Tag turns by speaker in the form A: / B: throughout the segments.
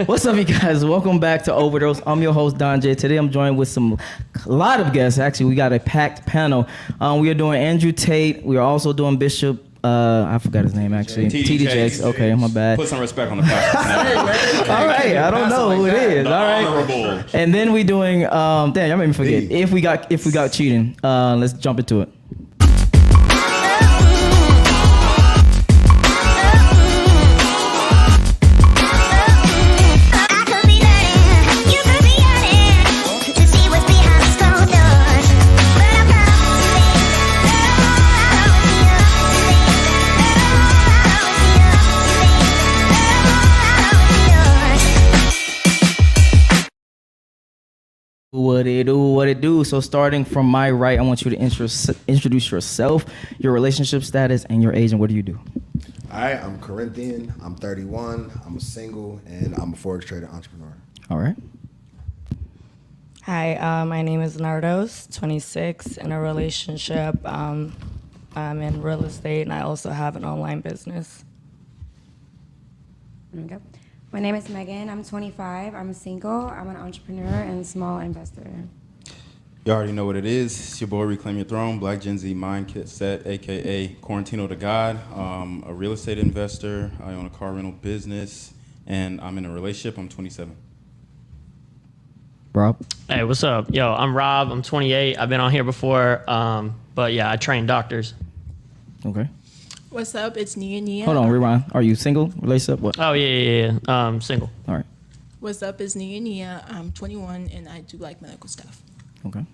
A: What's up, you guys? Welcome back to Overdose. I'm your host, Don Jaye. Today I'm joined with a lot of guests. Actually, we got a packed panel. We are doing Andrew Tate. We are also doing Bishop. I forgot his name actually. TD Jakes. Okay, my bad.
B: Put some respect on the pastor's name.
A: All right, I don't know who it is. All right.
B: Honorable.
A: And then we doing. Damn, y'all made me forget. If we got cheating, let's jump into it. What it do? So starting from my right, I want you to introduce yourself, your relationship status, and your age, and what do you do?
C: Hi, I'm Corinthian. I'm 31. I'm a single, and I'm a forex trader entrepreneur.
A: All right.
D: Hi, my name is Nardos, 26, in a relationship. I'm in real estate, and I also have an online business.
E: Okay. My name is Megan. I'm 25. I'm single. I'm an entrepreneur and small investor.
B: You already know what it is. It's your boy, Reclaim Your Throne, Black Gen Z Mindset, a.k.a. Quarantino to God. A real estate investor. I own a car rental business, and I'm in a relationship. I'm 27.
A: Rob?
F: Hey, what's up? Yo, I'm Rob. I'm 28. I've been on here before, but yeah, I train doctors.
A: Okay.
G: What's up? It's Nia.
A: Hold on, rewind. Are you single? Relationship? What?
F: Oh, yeah. Single.
A: All right.
G: What's up? It's Nia. I'm 21 and I do like medical stuff.
A: Okay.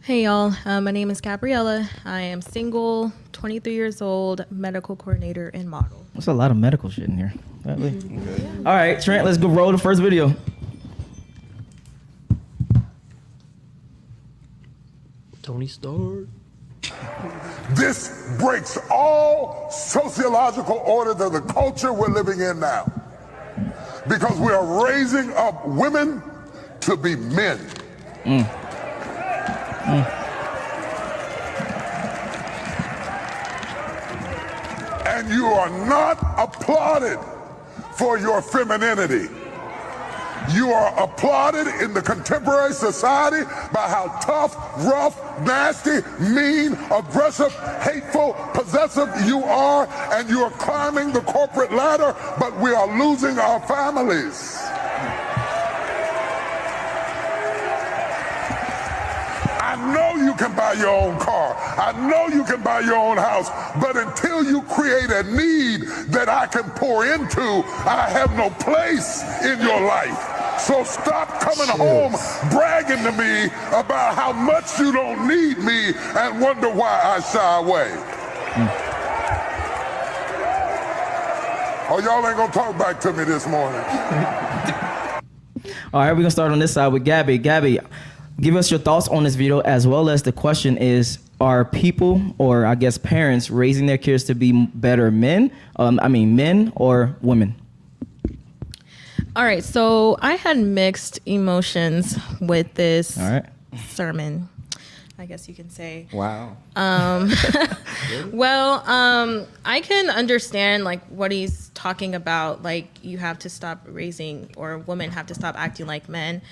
H: Hey y'all, my name is Gabriella. I am single, 23 years old, medical coordinator and model.
A: There's a lot of medical shit in here. Okay. All right, Trent, let's go roll the first video.
F: Tony Stark.
I: This breaks all sociological orders of the culture we're living in now. Because we are raising up women to be men. And you are not applauded for your femininity. You are applauded in the contemporary society by how tough, rough, nasty, mean, aggressive, hateful, possessive you are, and you are climbing the corporate ladder, but we are losing our families. I know you can buy your own car. I know you can buy your own house, but until you create a need that I can pour into, I have no place in your life. So stop coming home bragging to me about how much you don't need me and wonder why I shy away. Oh, y'all ain't gonna talk back to me this morning.
A: All right, we're gonna start on this side with Gabby. Gabby, give us your thoughts on this video, as well as the question is, are people, or I guess parents, raising their kids to be better men? Men or women?
H: All right, so I had mixed emotions with this sermon, I guess you can say.
C: Wow.
H: Well, I can understand like what he's talking about, like you have to stop raising, or women have to stop acting like men.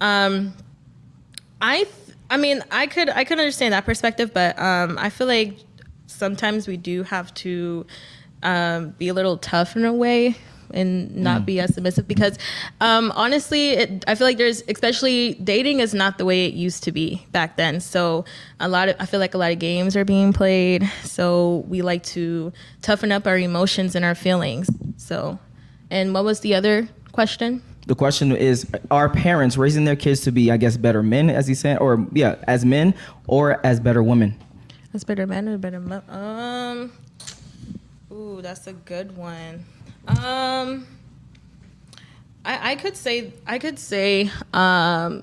H: I could understand that perspective, but I feel like sometimes we do have to be a little tough in a way and not be as submissive, because honestly, I feel like especially dating is not the way it used to be back then. So I feel like a lot of games are being played. So we like to toughen up our emotions and our feelings. So, and what was the other question?
A: The question is, are parents raising their kids to be, I guess, better men, as he said, or as men, or as better women?
H: As better men or better ooh, that's a good one. I could say not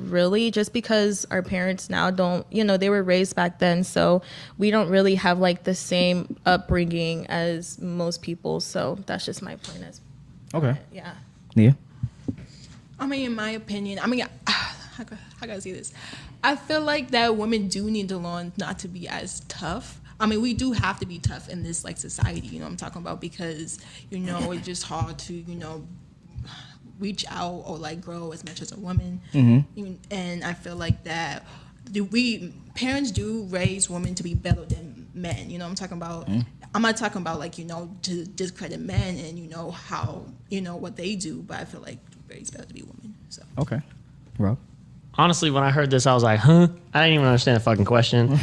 H: really, just because our parents now don't, they were raised back then, so we don't really have like the same upbringing as most people. So that's just my point.
A: Okay.
H: Yeah.
A: Yeah.
G: In my opinion, how can I say this? I feel like that women do need to learn not to be as tough. I mean, we do have to be tough in this like society, you know what I'm talking about, because, you know, it's just hard to, you know, reach out or like grow as much as a woman. And I feel like that parents do raise women to be better than men, you know what I'm talking about. I'm not talking about like, you know, to discredit men and, you know, how, you know, what they do, but I feel like raised better to be women. So
A: Okay. Rob?
F: Honestly, when I heard this, I was like, huh? I didn't even understand the fucking question.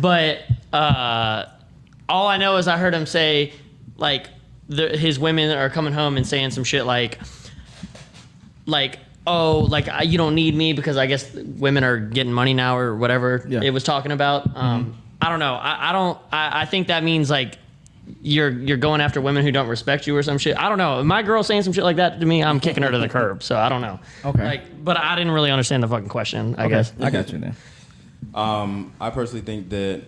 F: But all I know is I heard him say, like, his women are coming home and saying some shit like, oh, like, you don't need me because I guess women are getting money now or whatever it was talking about. I don't know. I think that means, like, you're going after women who don't respect you or some shit. I don't know. If my girl saying some shit like that to me, I'm kicking her to the curb. So I don't know.
A: Okay.
F: Like, but I didn't really understand the fucking question, I guess.
A: I got you then.
B: I personally think that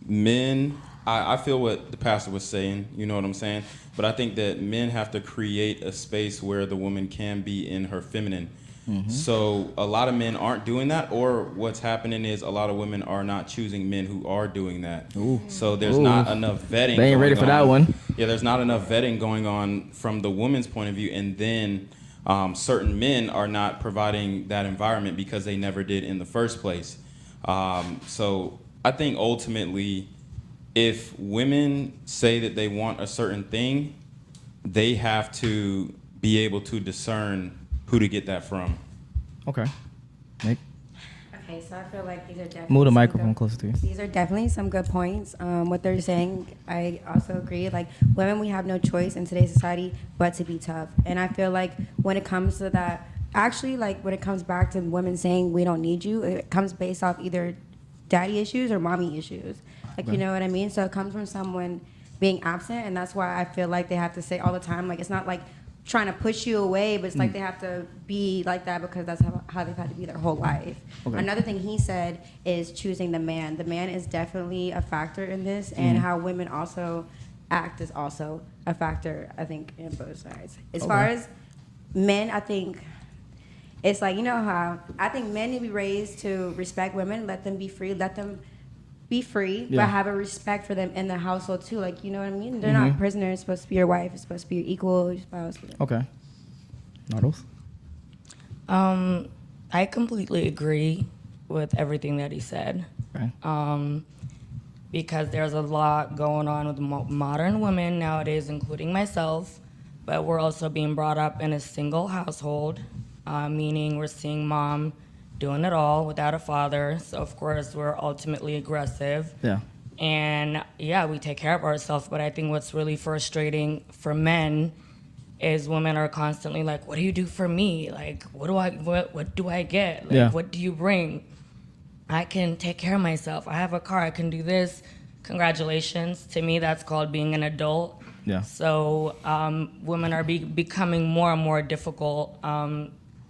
B: men, I feel what the pastor was saying, you know what I'm saying? But I think that men have to create a space where the woman can be in her feminine. So a lot of men aren't doing that, or what's happening is a lot of women are not choosing men who are doing that. So there's not enough vetting.
A: They ain't ready for that one.
B: Yeah, there's not enough vetting going on from the woman's point of view, and then certain men are not providing that environment because they never did in the first place. So I think ultimately, if women say that they want a certain thing, they have to be able to discern who to get that from.
A: Okay. Nick?
E: Okay, so I feel like these are definitely
A: Move the
E: some
A: microphone
E: good-
A: closer to you.
E: These are definitely some good points. What they're saying, I also agree. Like, women, we have no choice in today's society but to be tough. And I feel like when it comes to that, actually, like, when it comes back to women saying we don't need you, it comes based off either daddy issues or mommy issues. Like, you know what I mean? So it comes from someone being absent, and that's why I feel like they have to say all the time, like, it's not like trying to push you away, but it's like they have to be like that because that's how they've had to be their whole life.
A: Okay.
E: Another thing he said is choosing the man. The man is definitely a factor in this, and how women also act is also a factor, I think, in both sides. As far as men, I think it's like, you know how I think men need to be raised to respect women, let them be free, but have a respect for them in the household too. Like, you know what I mean? They're not prisoners. It's supposed to be your wife. It's supposed to be your equal, your spouse.
A: Okay. Nardos?
D: I completely agree with everything that he said.
A: Okay.
D: Because there's a lot going on with modern women nowadays, including myself, but we're also being brought up in a single household, meaning we're seeing mom doing it all without a father. So of course we're ultimately aggressive.
A: Yeah.
D: And yeah, we take care of ourselves, but I think what's really frustrating for men is women are constantly like, what do you do for me? Like, what do I get? Like, what do you bring? I can take care of myself. I have a car, I can do this. Congratulations. To me, that's called being an adult.
A: Yeah.
D: So women are becoming more and more difficult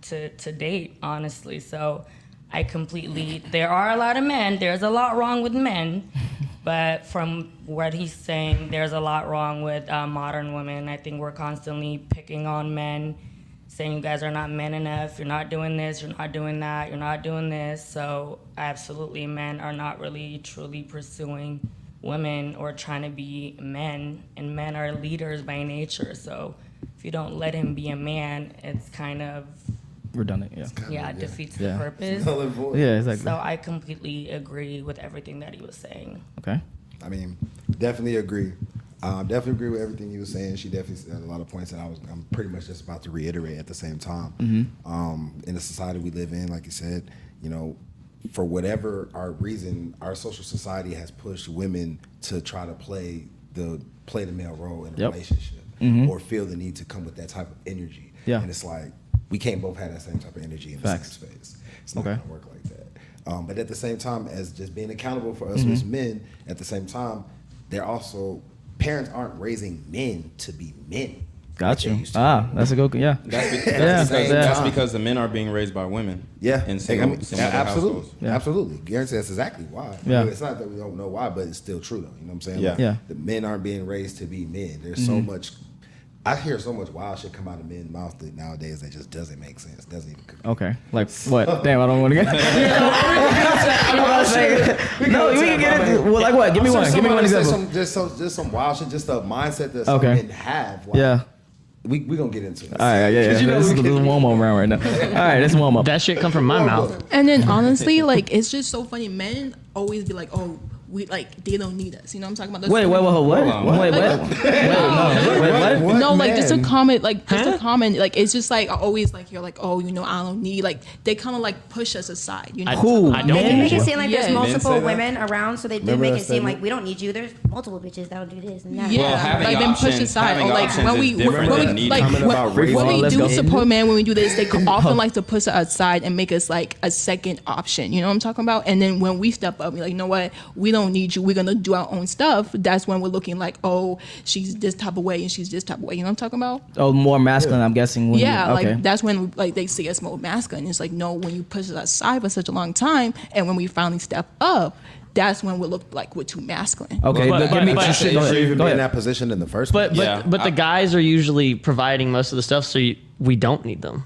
D: to date, honestly. So there are a lot of men, there's a lot wrong with men, but from what he's saying, there's a lot wrong with modern women. I think we're constantly picking on men, saying you guys are not men enough, you're not doing this, you're not doing that, you're not doing this. So absolutely, men are not really truly pursuing women or trying to be men, and men are leaders by nature. So if you don't let him be a man, it's kind of
A: Redundant,
D: it defeats the purpose.
A: Yeah, exactly.
D: So I completely agree with everything that he was saying.
A: Okay.
C: I mean, definitely agree. Definitely agree with everything you were saying. She definitely said a lot of points that I'm pretty much just about to reiterate at the same time. In the society we live in, like you said, you know, for whatever our reason, our social society has pushed women to try to play the male role in a relationship or feel the need to come with that type of energy.
A: Yeah.
C: And it's like, we can't both have that same type of energy in the same space. It's not gonna work like that. But at the same time, as just being accountable for us as men, at the same time, parents aren't raising men to be men.
A: Got you.
C: Like
A: That's a good,
B: That's because the men are being raised by women.
C: Yeah,
B: In single
C: absolutely,
B: households.
C: absolutely. Guarantee that's exactly why.
A: Yeah.
C: It's not that we don't know why, but it's still true though. You know what I'm saying?
B: Yeah.
C: Like, the men aren't being raised to be men. There's so much I hear so much wild shit come out of men's mouths that nowadays that just doesn't make sense. Doesn't even.
A: Okay, like what? Damn, I don't want to get. No, we can get into. Well, like what? Give me one. Give me one example.
C: Just some wild shit. Just a mindset that some
A: Okay.
C: men have. Like,
A: Yeah.
C: We gonna get into it.
A: All right, yeah. This is a warm up round right now. All right, let's warm up.
F: That shit come from my mouth.
G: And then honestly, like it's just so funny. Men always be like, "Oh, we like they don't need us." You know what I'm talking about?
A: Wait, what?
G: No, like just a
C: man?
G: comment, like just a comment, like it's just like I always like you're like, oh, you know, I don't need, like they kind of like push us aside, you know.
A: Who?
F: I don't
E: They
F: need
E: make
F: you.
E: it seem like
G: Yeah.
E: there's
G: Men
E: multiple
B: say that?
E: women around, so they do
C: Remember
E: make
C: that
E: it seem like
C: statement?
E: we don't need you. There's multiple bitches that'll do this and that.
G: Yeah,
B: Well, having
G: like been pushed
B: options-
G: aside,
B: having
G: or like
B: options
G: when
B: is
G: we
B: different than needing.
G: like
C: Coming about race.
G: when we
A: Let's
G: do
A: go.
G: support men, when we do this, they often like to push us aside and make us like a second option. You know what I'm talking about? And then when we step up, we're like, you know what? We don't need you. We're gonna do our own stuff. That's when we're looking like, oh, she's this type of way and she's this type of way. You know what I'm talking about?
A: Oh, more masculine, I'm guessing.
G: Yeah,
A: Okay.
G: like that's when like they see us more masculine. It's like, no, when you push us aside for such a long time, and when we finally step up, that's when we look like we're too masculine.
A: Okay,
F: But-
A: give me.
F: but-
A: go
C: You should even
A: ahead.
C: be
A: Go
C: in
A: ahead.
C: that position in the first
F: But
C: place.
F: but
B: Yeah,
F: the guys are usually providing most of the stuff, so we don't need them.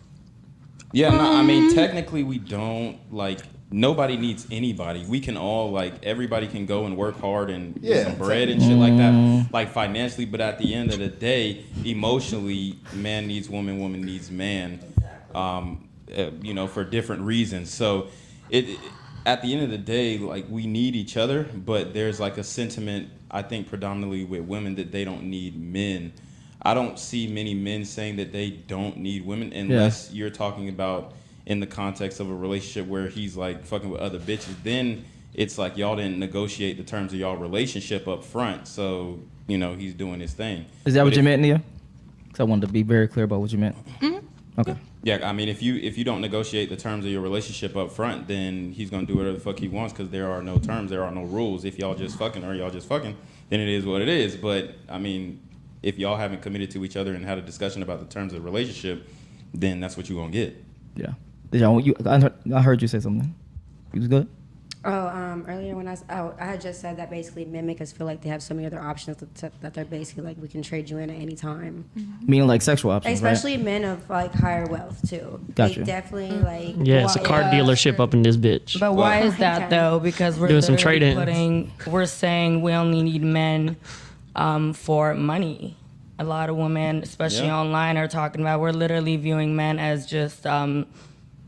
B: Yeah, no, I mean, technically, we don't like. Nobody needs anybody. We can all like everybody can go and work hard and get some bread and shit like that, like financially. But at the end of the day, emotionally, man needs woman, woman needs man. You know, for different reasons. So, at the end of the day, like we need each other. But there's like a sentiment, I think, predominantly with women that they don't need men. I don't see many men saying that they don't need women unless you're talking about in the context of a relationship where he's like fucking with other bitches. Then it's like y'all didn't negotiate the terms of y'all relationship up front. So, you know, he's doing his thing.
A: Is that
B: But
A: what you
B: if-
A: meant, Nia? Because I wanted to be very clear about what you meant. Okay.
B: Yeah, I mean, if you don't negotiate the terms of your relationship up front, then he's gonna do whatever the fuck he wants because there are no terms, there are no rules. If y'all just fucking or y'all just fucking, then it is what it is. But I mean, if y'all haven't committed to each other and had a discussion about the terms of the relationship, then that's what you're gonna get.
A: Yeah. I heard you say something. You was good?
E: Earlier when I had just said that basically men make us feel like they have so many other options that they're basically like we can trade you in at any time.
A: Meaning like sexual options,
E: Especially men of like higher wealth too.
A: Gotcha.
E: They definitely like
F: Yeah, it's a car dealership up in this bitch.
D: But why is that though? Because we're
F: Doing some
D: literally we're saying we only need men for money. A lot of women, especially online, are talking about we're literally viewing men as just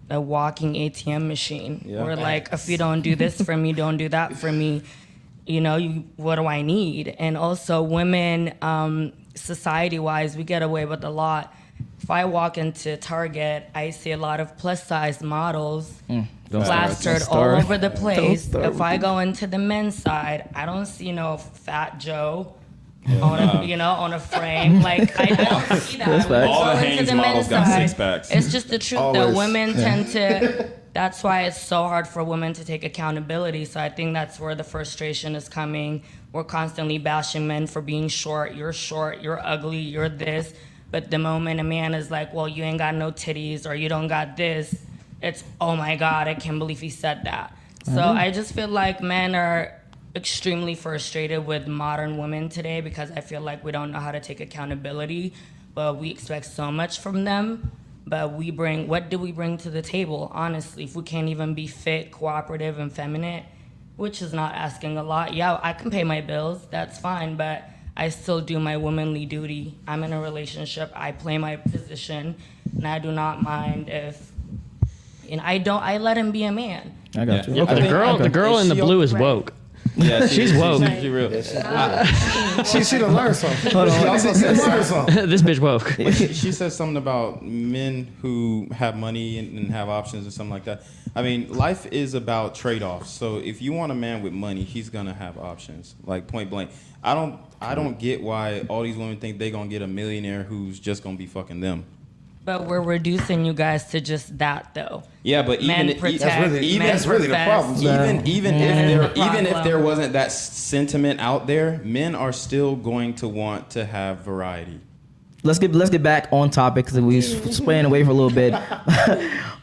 D: a walking ATM machine.
B: Yeah.
D: We're like, if you don't do this for me, don't do that for me. You know, what do I need? And also, women, society-wise, we get away with a lot. If I walk into Target, I see a lot of plus-size models plastered all over the place. If I go into the men's side, I don't see no fat Joe. On a frame. Like, I don't see that.
A: That's facts.
B: All the
D: Go into
B: Hanes
D: the
B: models
D: men's
B: got
D: side.
B: 6-packs.
D: It's just the truth
C: Always.
D: that women tend to, that's why it's so hard for women to take accountability. So I think that's where the frustration is coming. We're constantly bashing men for being short, you're ugly, you're this. But the moment a man is like, well, you ain't got no titties or you don't got this, it's, oh my God, I can't believe he said that. So I just feel like men are extremely frustrated with modern women today because I feel like we don't know how to take accountability, but we expect so much from them. But what do we bring to the table, honestly, if we can't even be fit, cooperative, and feminine, which is not asking a lot. Yeah, I can pay my bills, that's fine, but I still do my womanly duty. I'm in a relationship, I play my position, and I do not mind if, and I let him be a man.
A: I got you.
B: Yeah.
A: Okay.
F: The girl in the blue is woke.
B: Yeah,
F: She's woke.
B: She's real.
C: She done learned something. She also said learned something.
F: This bitch woke.
B: She said something about men who have money and have options or something like that. I mean, life is about trade-offs. So if you want a man with money, he's gonna have options. Like point blank. I don't get why all these women think they gonna get a millionaire who's just gonna be fucking them.
D: But we're reducing you guys to just that, though.
B: Yeah, but
D: Men
B: even
D: protect,
C: that's really the
D: profess.
C: problem.
B: even if there wasn't that sentiment out there, men are still going to want to have variety.
A: Let's get back on topic because we spraying away for a little bit.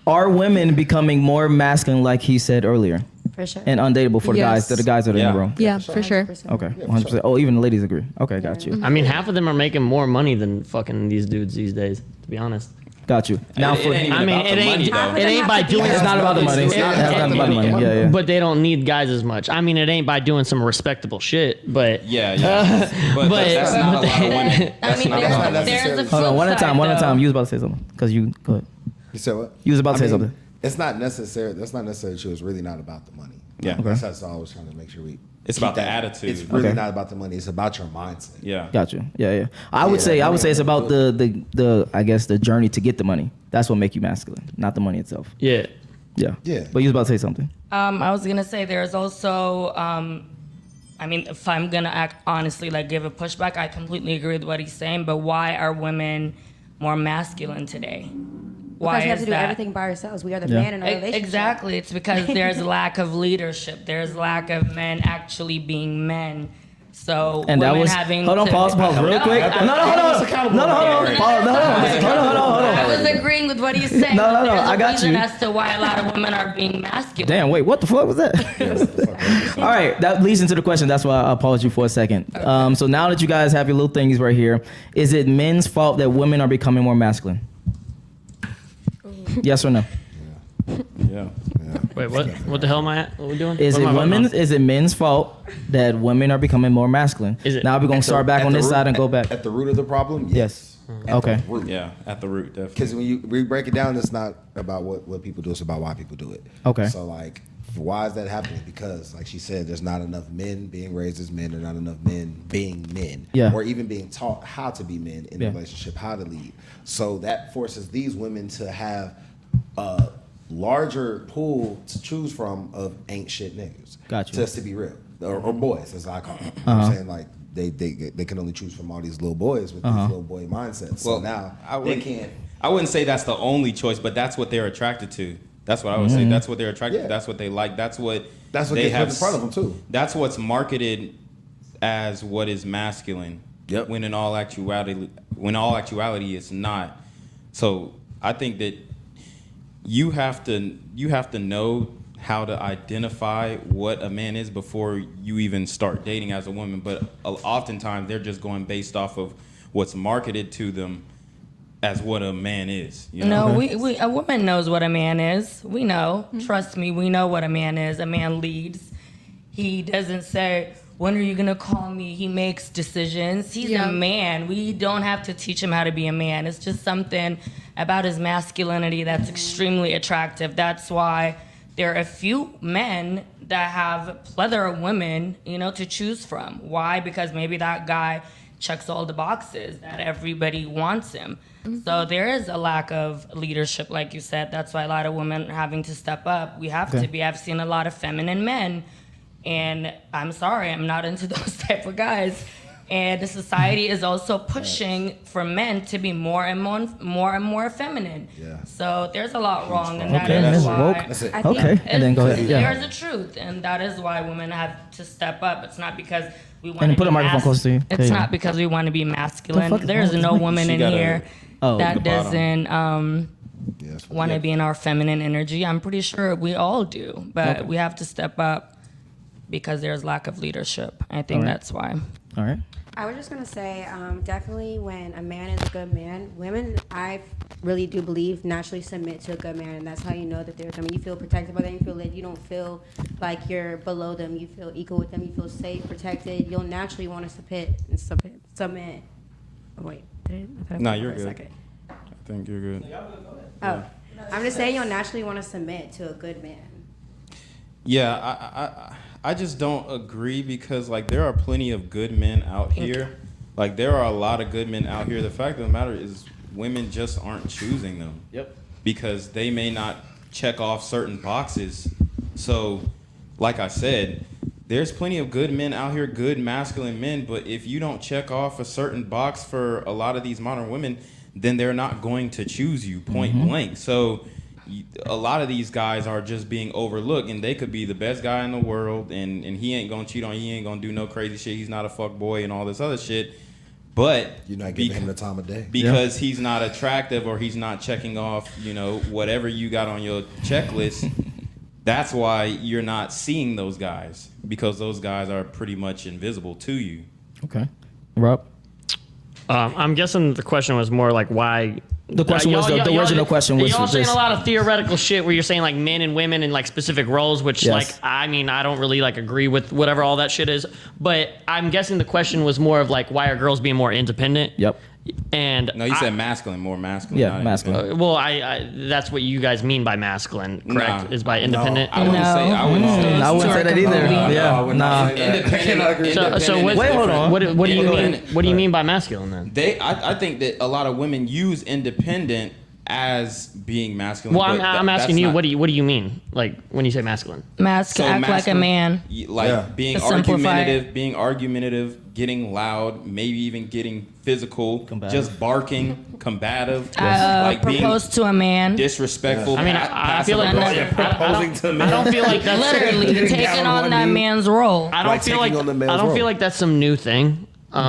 A: Are women becoming more masculine, like he said earlier?
E: For sure.
A: And undateable for the guys.
H: Yes.
A: To the guys that are in the room.
H: Yeah, for sure.
A: Okay, 100%. Oh, even the ladies agree. Okay, got you.
F: I mean, half of them are making more money than fucking these dudes these days, to be honest.
A: Got you. Now,
B: It
A: for
B: ain't even
F: I mean,
B: about
F: it
B: the
F: ain't
B: money, though.
F: it ain't by doing
A: it's not about the money. It's not about the money. Yeah, yeah.
F: But they don't need guys as much. I mean, it ain't by doing some respectable shit, but
B: Yeah. But that's not a lot of women.
D: I mean, there's a
A: Hold on, one at a time. One at a time. You was about to say something. Go ahead.
C: You said what?
A: You was about to say something.
C: It's not necessary. That's not necessarily true. It's really not about the money.
B: Yeah.
C: That's all I was trying to make sure we.
B: It's
C: keep
B: about the
C: that.
B: attitude.
C: It's really
A: Okay.
C: not about the money. It's about your mindset.
B: Yeah.
A: Got you. Yeah, yeah. I would say it's about the I guess the journey to get the money. That's what make you masculine, not the money itself.
F: yeah.
A: Yeah.
C: Yeah.
A: But you was about to say something.
D: I was gonna say there's also, I mean, if I'm gonna act honestly, like give a pushback, I completely agree with what he's saying. But why are women more masculine today? Why
E: Because we have
D: is
E: to do
D: that?
E: everything by ourselves. We are the
A: Yeah.
E: man in our relationship.
D: Exactly. It's because there's lack of leadership. There's lack of men actually being men. So
A: And that
D: women
A: was
D: having
A: hold on,
D: to-
A: pause real quick. No, hold on. Pause. No.
D: I was agreeing with what he's saying.
A: No,
D: but there's
A: I
D: a
A: got
D: reason
A: you.
D: as to why a lot of women are being masculine.
A: Damn, wait, what the fuck was that? All right, that leads into the question. That's why I paused you for a second. So now that you guys have your little thingies right here, is it men's fault that women are becoming more masculine? Yes or no?
B: Yeah.
F: Wait, what the hell am I at? What are we doing?
A: Is
F: What
A: it
F: am I voting
A: women's?
F: on?
A: Is it men's fault that women are becoming more masculine?
F: Is it-
A: Now we're gonna start back on this side and go back.
C: At the root of the problem,
A: Yes.
C: At
A: Okay.
C: the root.
B: Yeah. At the root, definitely.
C: Because when we break it down, it's not about what people do; it's about why people do it.
A: Okay.
C: So like, why is that happening? Because like she said, there's not enough men being raised as men, there's not enough men being men,
A: Yeah.
C: or even being taught how to be men in a relationship, how to lead. So that forces these women to have a larger pool to choose from of ain't shit niggas.
A: Gotcha.
C: Just to be real, or boys as I call them. You know what I'm saying, like they can only choose from all these little boys with these little boy mindsets. So now they can't.
B: I wouldn't say that's the only choice, but that's what they're attracted to. That's what I would say. That's what they're attracted to. That's what they like. That's what
C: That's what
B: they
C: gets put
B: have
C: in front of them too.
B: That's what's marketed as what is masculine.
C: Yep.
B: When in all actuality it's not. So I think that you have to know how to identify what a man is before you even start dating as a woman. But oftentimes they're just going based off of what's marketed to them as what a man is. You know?
D: No, we a woman knows what a man is. We know. Trust me, we know what a man is. A man leads. He doesn't say, when are you gonna call me? He makes decisions. He's a man. We don't have to teach him how to be a man. It's just something about his masculinity that's extremely attractive. That's why there are a few men that have a plethora of women, to choose from. Why? Because maybe that guy checks all the boxes that everybody wants him. So there is a lack of leadership, like you said. That's why a lot of women are having to step up. We have to be. I've seen a lot of feminine men, and I'm sorry, I'm not into those type of guys. And the society is also pushing for men to be more and more feminine.
C: Yeah.
D: So there's a lot wrong, and that
A: Okay,
D: is
A: Ms.
D: why.
A: Woke.
C: That's it.
E: I think
A: Okay, and then go ahead. Yeah.
D: There's a truth, and that is why women have to step up. It's not because we want
A: And
D: to
A: put a microphone close to you.
D: It's
A: There you
D: not
A: go.
D: because we want to be
A: The fuck
D: masculine.
A: is
D: There's
A: wrong with
D: no
A: this
D: woman
B: She
D: in
B: got
D: here
A: Oh,
D: that
B: the bottom.
D: doesn't
C: Yes.
D: want to be in our feminine energy. I'm pretty sure we all do, but we have to step up because there's lack of leadership. I think
A: All right.
D: that's why.
A: All right.
E: I was just gonna say, definitely when a man is a good man, women, I really do believe, naturally submit to a good man, and that's how you know that they're. I mean, you feel protected by them. You feel that you don't feel like you're below them. You feel equal with them. You feel safe, protected. You'll naturally want to submit. Oh, wait, I thought I
B: No,
E: forgot
B: you're
E: for a
B: good.
E: second.
B: I think you're good.
E: Oh, I'm just saying you'll naturally want to submit to a good man.
B: Yeah, I just don't agree because like there are plenty of good men out here. Like there are a lot of good men out here. The fact of the matter is women just aren't choosing them.
A: Yep.
B: Because they may not check off certain boxes. So, like I said, there's plenty of good men out here, good masculine men, but if you don't check off a certain box for a lot of these modern women, then they're not going to choose you point blank. So a lot of these guys are just being overlooked, and they could be the best guy in the world, and he ain't gonna cheat on you, he ain't gonna do no crazy shit, he's not a fuck boy and all this other shit. But
C: You're not giving him the time of day.
B: because he's not attractive or he's not checking off, whatever you got on your checklist, That's why you're not seeing those guys, because those guys are pretty much invisible to you.
A: Okay. Rob?
F: I'm guessing the question was more like why.
A: The question was the original question was
F: y'all saying
A: this.
F: a lot of theoretical shit where you're saying like men and women in like specific roles, which
A: Yes.
F: like I mean I don't really like agree with whatever all that shit is. But I'm guessing the question was more of like why are girls being more independent?
A: Yep.
F: And
B: No, you said masculine, more masculine.
A: Yeah,
B: not
A: masculine.
B: independent.
F: well, I that's what you guys mean by masculine, correct?
B: Nah.
F: Is by independent.
B: I wouldn't say. I wouldn't say.
A: I wouldn't say that either. Yeah.
C: I would not say that.
B: Independent.
F: So what,
A: Wait, hold on.
F: What do you mean?
B: Independent.
F: What do you mean by masculine then?
B: I think that a lot of women use independent as being masculine.
F: Well,
B: but
F: I'm asking
B: that's
F: you.
B: not-
F: What do you mean? Like when you say masculine?
B: so
D: act like a
B: masculine-
D: man.
B: Like
C: Yeah.
B: being
D: To simplify
B: argumentative, getting loud, maybe even getting physical,
A: Combative.
B: just barking, combative, like being
D: Propose to a man.
B: disrespectful.
F: I mean, I feel like
B: passive-aggressive.
F: I don't feel like that's
D: Literally
C: Getting
D: taking
C: down
D: on
C: on
D: that
C: one knee.
D: man's role.
F: I don't
C: Like
F: feel like
C: taking on the
F: I
C: male's
F: don't
C: role.
F: feel like that's some new thing. So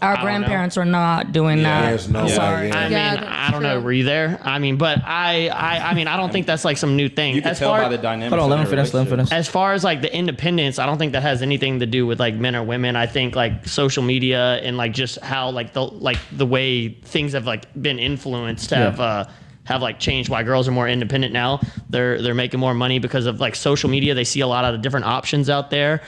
D: Our
F: I don't know.
D: grandparents were not doing that.
C: There's no
D: I'm
C: way.
D: sorry.
C: Yeah.
F: I mean,
H: Yeah,
F: I don't know.
H: true.
F: Were you there? I mean, but I mean, I don't think that's like some new thing.
B: You can
F: As
B: tell
F: far
B: by the dynamics.
A: Hold on, let
B: of
A: me
B: their
A: finish. Let me
B: relationship.
A: finish.
F: as far as like the independence, I don't think that has anything to do with like men or women. I think like social media and like just how like the way things have like been influenced have like changed why girls are more independent now. They're making more money because of like social media. They see a lot of the different options out there.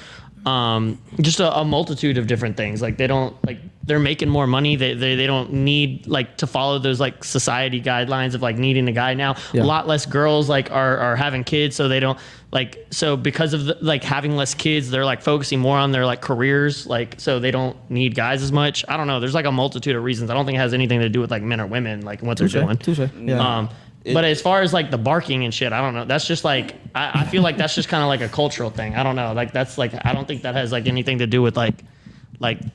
F: Just a multitude of different things. Like they don't like they're making more money. They don't need like to follow those like society guidelines of like needing a guy now.
A: Yeah.
F: A lot less girls like are having kids, so they don't like so because of the, like having less kids, they're like focusing more on their like careers, like so they don't need guys as much. I don't know. There's like a multitude of reasons. I don't think it has anything to do with like men or women, like what they're doing.
A: Touche. Yeah.
F: But as far as like the barking and shit, I don't know. That's just like I feel like that's just kind of like a cultural thing. I don't know. Like that's like I don't think that has like anything to do with like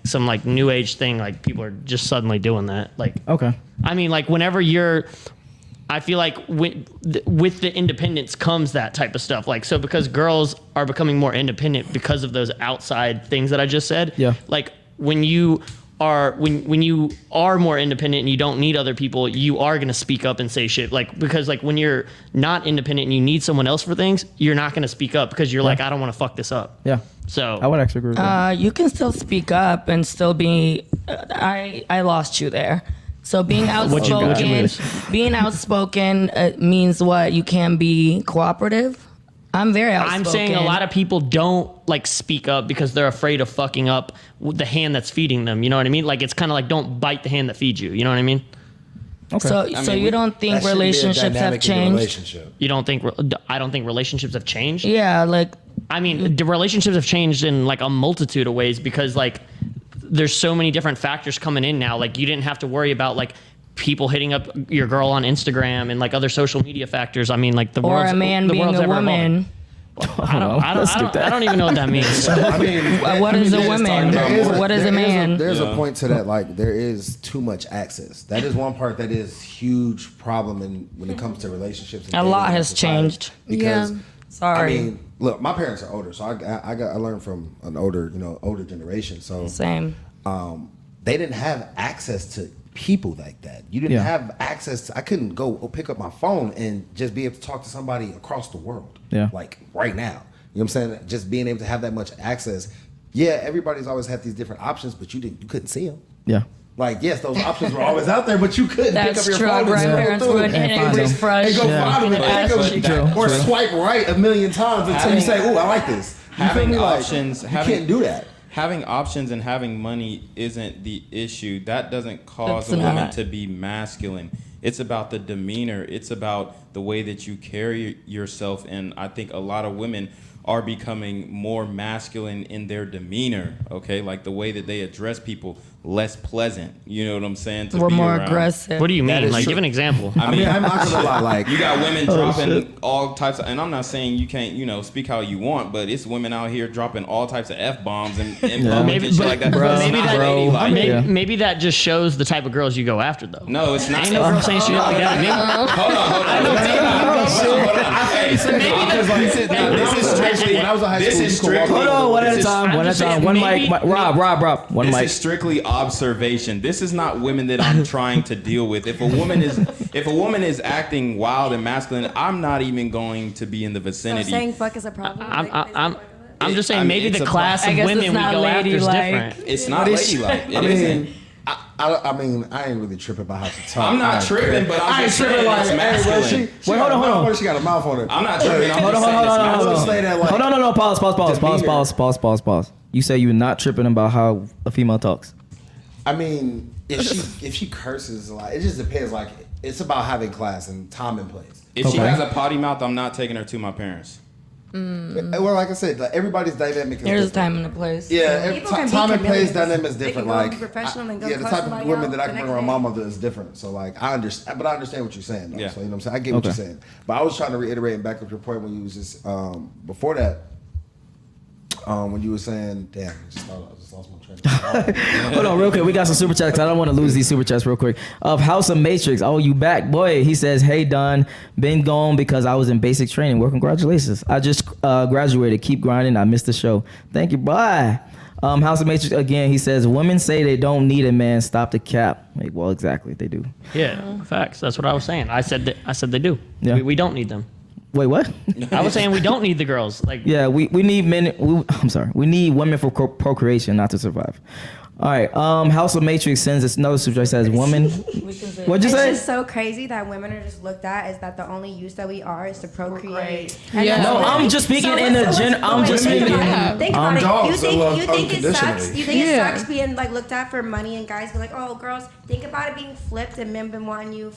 F: some like new age thing. Like people are just suddenly doing that. Like
A: Okay.
F: I mean, like whenever I feel like with the independence comes that type of stuff. Like so because girls are becoming more independent because of those outside things that I just said.
A: Yeah.
F: Like when you are more independent and you don't need other people, you are going to speak up and say shit. Like because like when you're not independent and you need someone else for things, you're not going to speak up because you're like, I don't want to fuck this up.
A: Yeah.
F: So
A: I would actually agree with that.
D: You can still speak up and still be. I lost you there. So being
F: What'd you
D: outspoken,
F: lose?
D: being outspoken means what? You can be cooperative. I'm very outspoken.
F: I'm saying a lot of people don't like speak up because they're afraid of fucking up with the hand that's feeding them. You know what I mean? Like it's kind of like don't bite the hand that feeds you. You know what I mean?
A: Okay.
D: So,
B: I
D: so
B: mean,
D: you don't think
C: That should be a
D: relationships have
C: dynamic in the
D: changed?
C: relationship.
F: You don't think? I don't think relationships have changed.
D: Yeah, like
F: I mean, the relationships have changed in like a multitude of ways because like there's so many different factors coming in now. Like you didn't have to worry about like people hitting up your girl on Instagram and like other social media factors. I mean, like the
D: or
F: world's
D: a man
F: the
D: being
F: world's
D: a
F: ever evolving.
D: woman.
F: I don't even know what that means.
C: I mean,
D: What is a
B: just
D: woman?
B: talking about more-
D: What is a man?
C: There's a point to that. Like there is too much access. That is one part that is huge problem when it comes to relationships. and
D: A
C: dating
D: lot
C: in
D: has
C: society.
D: changed.
C: Because
H: Yeah.
D: Sorry.
C: I mean, look, my parents are older, so I learned from an older generation. So
D: Same.
C: they didn't have access to people like that. You didn't
A: Yeah.
C: have access to, I couldn't go pick up my phone and just be able to talk to somebody across the world.
A: Yeah.
C: Like right now. You know what I'm saying? Just being able to have that much access. Yeah, everybody's always had these different options, but you couldn't see them.
A: Yeah.
C: Like, yes, those options were always out there, but you couldn't pick
D: That's
C: up your
D: true. Our
C: phone and scroll
D: grandparents
C: through
D: would
C: it
A: find
D: and
A: them.
D: refresh.
C: and go
A: Yeah.
C: find them and
D: and
C: pick
D: ask
C: them,
D: you.
C: or swipe right a million times until you say, "Oh, I like this." You feel
B: Having
C: me? Like,
B: options,
C: you
B: having-
C: can't do that.
B: Having options and having money isn't the issue. That doesn't cause
D: It's
B: a woman
D: not.
B: to be masculine. It's about the demeanor. It's about the way that you carry yourself. And I think a lot of women are becoming more masculine in their demeanor, okay? Like the way that they address people, less pleasant. You know what I'm saying? To
D: We're
B: be
D: more
B: around.
D: aggressive.
F: What do you
C: That
F: mean?
C: is
F: Like,
C: true.
F: give an example.
C: I mean, I'm not gonna lie. Like,
B: You got women dropping all types of, and I'm not saying you can't, speak how you want, but it's women out here dropping all types of F-bombs and public
F: Maybe-
B: and shit like that.
F: bro,
B: It's
F: maybe
B: not
F: that-
B: ladylike.
F: Maybe,
A: Yeah.
F: maybe that just shows the type of girls you go after, though.
B: No, it's not.
F: Ain't no girl saying shit like that to me.
B: Hold on. Hey, this is strictly.
C: when I was in high
B: This
C: school,
B: is
C: you could walk
B: strictly.
A: Hold on, one at a
F: just-
A: time.
F: I'm
A: One at a
F: just
A: time.
F: saying,
A: One
F: maybe-
A: mic. Rob. One
B: This
A: mic.
B: is strictly observation. This is not women that I'm trying to deal with. If a woman is acting wild and masculine, I'm not even going to be in the vicinity.
E: So saying fuck is a problem.
F: I'm just saying maybe the class of women we go after is different.
B: It's not ladylike. It isn't.
C: I mean, I ain't really tripping about how she talk.
B: I'm not tripping, but I'm just saying it's masculine.
C: Wait, hold on. She got a mouth on her.
B: I'm not tripping.
A: Hold on. Pause. You say you're not tripping about how a female talks.
C: I mean, if she curses a lot, it just depends. Like, it's about having class and time and place.
B: If she has a potty mouth, I'm not taking her to my parents.
C: Well, like I said, like, everybody's dynamic is
D: There's a
C: different.
D: time and a place.
C: Yeah,
E: People can be
C: time and place
E: chameleons.
C: dynamic is
E: They
C: different.
E: can go
C: Like,
E: be professional and go
C: the
E: cuss
C: type of
E: somebody
C: women
E: out
C: that I
E: the
C: can bring
E: next
C: around
E: day.
C: my mother is different. So, like, I understand, but I understand what you're saying. Though.
B: Yeah.
C: So, you know what I'm saying? I get what you're saying. But I was trying to reiterate and back up your point when you was just before that. When you were saying, damn, I just lost my train of thought.
A: Hold on, real quick. We got some super chats. I don't want to lose these super chats real quick. Of House of Matrix. Oh, you back, boy. He says, hey, Don. Been gone because I was in basic training. Well, congratulations. I just graduated. Keep grinding. I missed the show. Thank you. Bye. House of Matrix again. He says, women say they don't need a man. Stop the cap. Like, well, exactly. They do.
F: Yeah, facts. That's what I was saying. I said they do.
A: Yeah.
F: We don't need them.
A: Wait, what?
F: I was saying we don't need the girls. Like,
A: Yeah, we need men. I'm sorry. We need women for procreation, not to survive. All right. House of Matrix sends us another super chat. Says woman. What'd you
E: It's
A: say?
E: just so crazy that women are just looked at as that the only use that we are is to procreate.
H: Yeah.
A: No, I'm just speaking in a gen. I'm just speaking.
E: Think about it.
C: dogs
E: You
C: that love
E: think it sucks?
C: unconditionally.
E: You think
H: Yeah.
E: it sucks being like looked at for money and guys be like, oh, girls, think about it being flipped and men been wanting you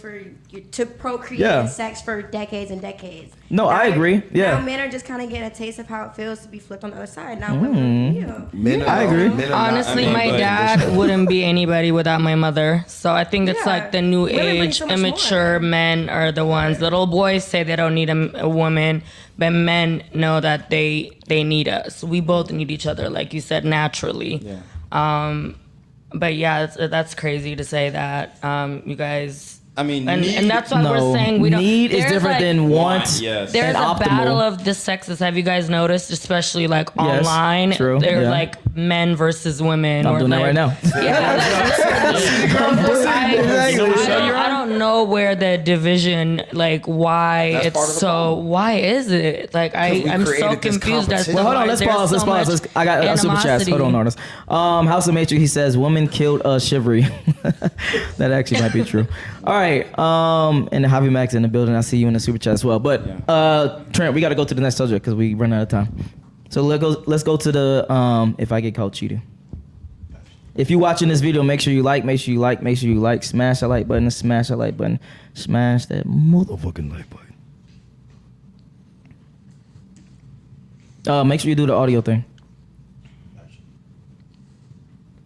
E: to procreate
A: Yeah.
E: and sex for decades and decades.
A: No, I agree. Yeah.
E: Now men are just kind of getting a taste of how it feels to be flipped on the other side. Now women,
C: Men are,
A: I agree.
C: men are not-
D: Honestly,
B: I mean,
D: my
B: but-
D: dad wouldn't be anybody without my mother. So I think it's
E: Yeah.
D: like the new
E: Women bring
D: age,
E: so much
D: immature
E: more.
D: men are the ones. Little boys say they don't need a woman, but men know that they need us. We both need each other, like you said, naturally.
C: Yeah.
D: But yeah, that's crazy to say that. You guys.
B: I mean,
D: And that's why
A: No,
D: we're saying we don't.
A: need is
D: there's
A: different
D: like-
A: than want.
B: Yes.
D: There's
A: and
D: a
A: optimal.
D: battle of the sexes. Have you guys noticed, especially like
A: Yes,
D: online?
A: true,
D: There's
A: yeah.
D: like men versus women.
A: I'm
D: or
A: doing that
D: like,
A: right now.
D: I don't know where the division, like why
C: That's
D: it's
C: part of the
D: so.
C: problem.
D: Why is it like
C: we
D: I'm so
C: created this
D: confused as to
C: competition.
A: Well, hold on.
D: why
A: Let's
D: there's
A: pause.
D: so much
A: I got a super chat.
D: animosity.
A: Hold on, artist. House of Matrix. He says, "Woman killed Shivery." That actually might be true. All right. And Javi Max in the building. I see you in the super chat as well. But Trent, we got to go to the next subject because we run out of time. So let's go to the if I get caught cheating. If you're watching this video, make sure you like, smash that like button, smash that motherfucking like button. Make sure you do the audio thing.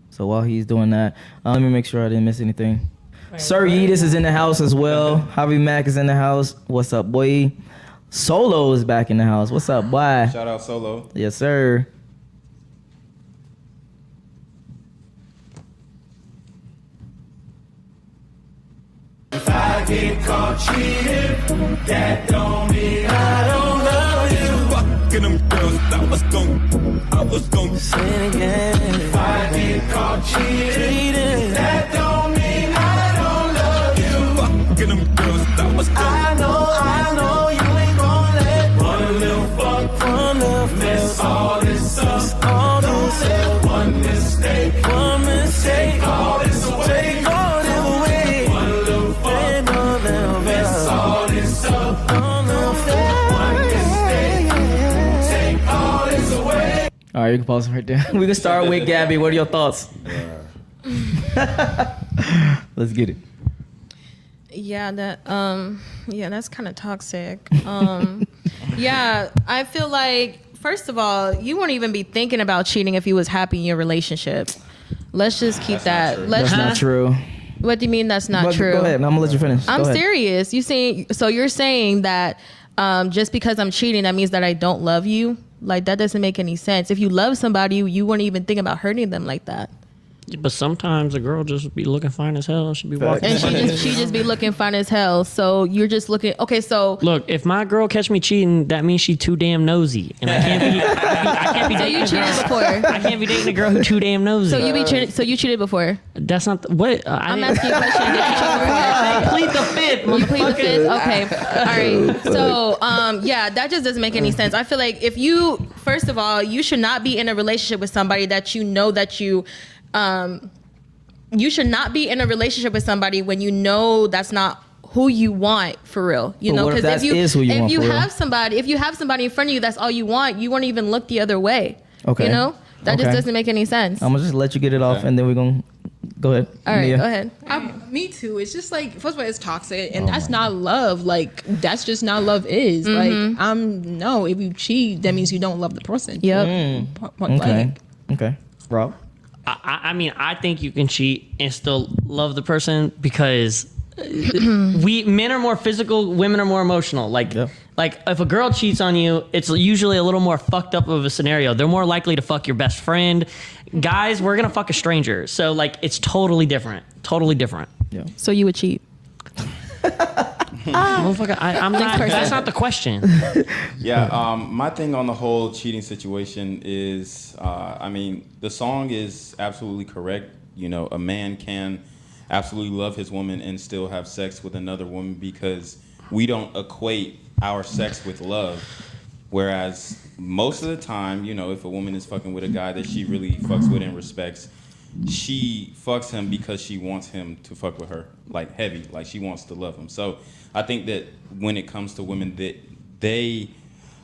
A: So while he's doing that, let me make sure I didn't miss anything. Sir Yeetus is in the house as well. Javi Mack is in the house. What's up, boy? Solo is back in the house. What's up, boy?
B: Shout out Solo.
A: Yes, sir.
J: If I get caught cheating, that don't mean I don't love you. Fucking them girls, I was gon' say it again. If I get caught cheating, that don't mean I don't love you. Fucking them girls, I know you ain't gon' let one little fuck mess all this up. Don't let one mistake, all this away. One little fuck mess all this up. Don't let one mistake take all this away.
A: All right, you can pause it right there. We can start with Gabby. What are your thoughts? Let's get it.
H: Yeah, that's kind of toxic. Yeah, I feel like, first of all, you wouldn't even be thinking about cheating if you was happy in your relationship. Let's just keep that.
A: That's not true.
H: What do you mean that's not
A: But
H: true?
A: Go ahead. I'm gonna let you finish.
H: I'm
A: Go ahead.
H: serious. You're saying that just because I'm cheating, that means that I don't love you? Like, that doesn't make any sense. If you love somebody, you wouldn't even think about hurting them like that.
F: But sometimes a girl just be looking fine as hell. She be walking.
H: And she just be looking fine as hell. So you're just looking. Okay, so
F: look, if my girl catch me cheating, that means she too damn nosy, and I can't be. I can't be
H: so
F: dating
H: you
F: a
H: cheated
F: girl.
H: before.
F: I can't be dating a girl who too damn nosy.
H: So you be cheated. So you cheated before.
F: That's not what
H: I'm asking you a question. Did you cheat before?
F: Plead the fifth.
H: You plead the fifth? Okay. All right. So, yeah, that just doesn't make any sense. I feel like if you, first of all, you should not be in a relationship with somebody that you know that you should not be in a relationship with somebody when you know that's not who you want for real. You know, because if you have somebody in front of you, that's all you want. You won't even look the other way.
A: Okay.
H: You know, that just doesn't make any sense.
A: I'm gonna just let you get it off, and then we're gonna go ahead.
H: All right,
A: Nia.
H: go ahead.
G: Me too. It's just like, first of all, it's toxic, and that's not love. Like, that's just not love is. Like, no, if you cheat, that means you don't love the person.
H: Yep.
A: Okay. Rob?
F: I mean, I think you can cheat and still love the person because men are more physical, women are more emotional. Like if a girl cheats on you, it's usually a little more fucked up of a scenario. They're more likely to fuck your best friend. Guys, we're gonna fuck a stranger. So like, it's totally different. Totally different.
A: Yeah.
H: So you would cheat?
F: Motherfucker, I'm not. That's not the question.
B: Yeah, my thing on the whole cheating situation is, I mean, the song is absolutely correct. You know, a man can absolutely love his woman and still have sex with another woman because we don't equate our sex with love. Whereas most of the time, you know, if a woman is fucking with a guy that she really fucks with and respects, she fucks him because she wants him to fuck with her, like heavy, like she wants to love him. So I think that when it comes to women, that they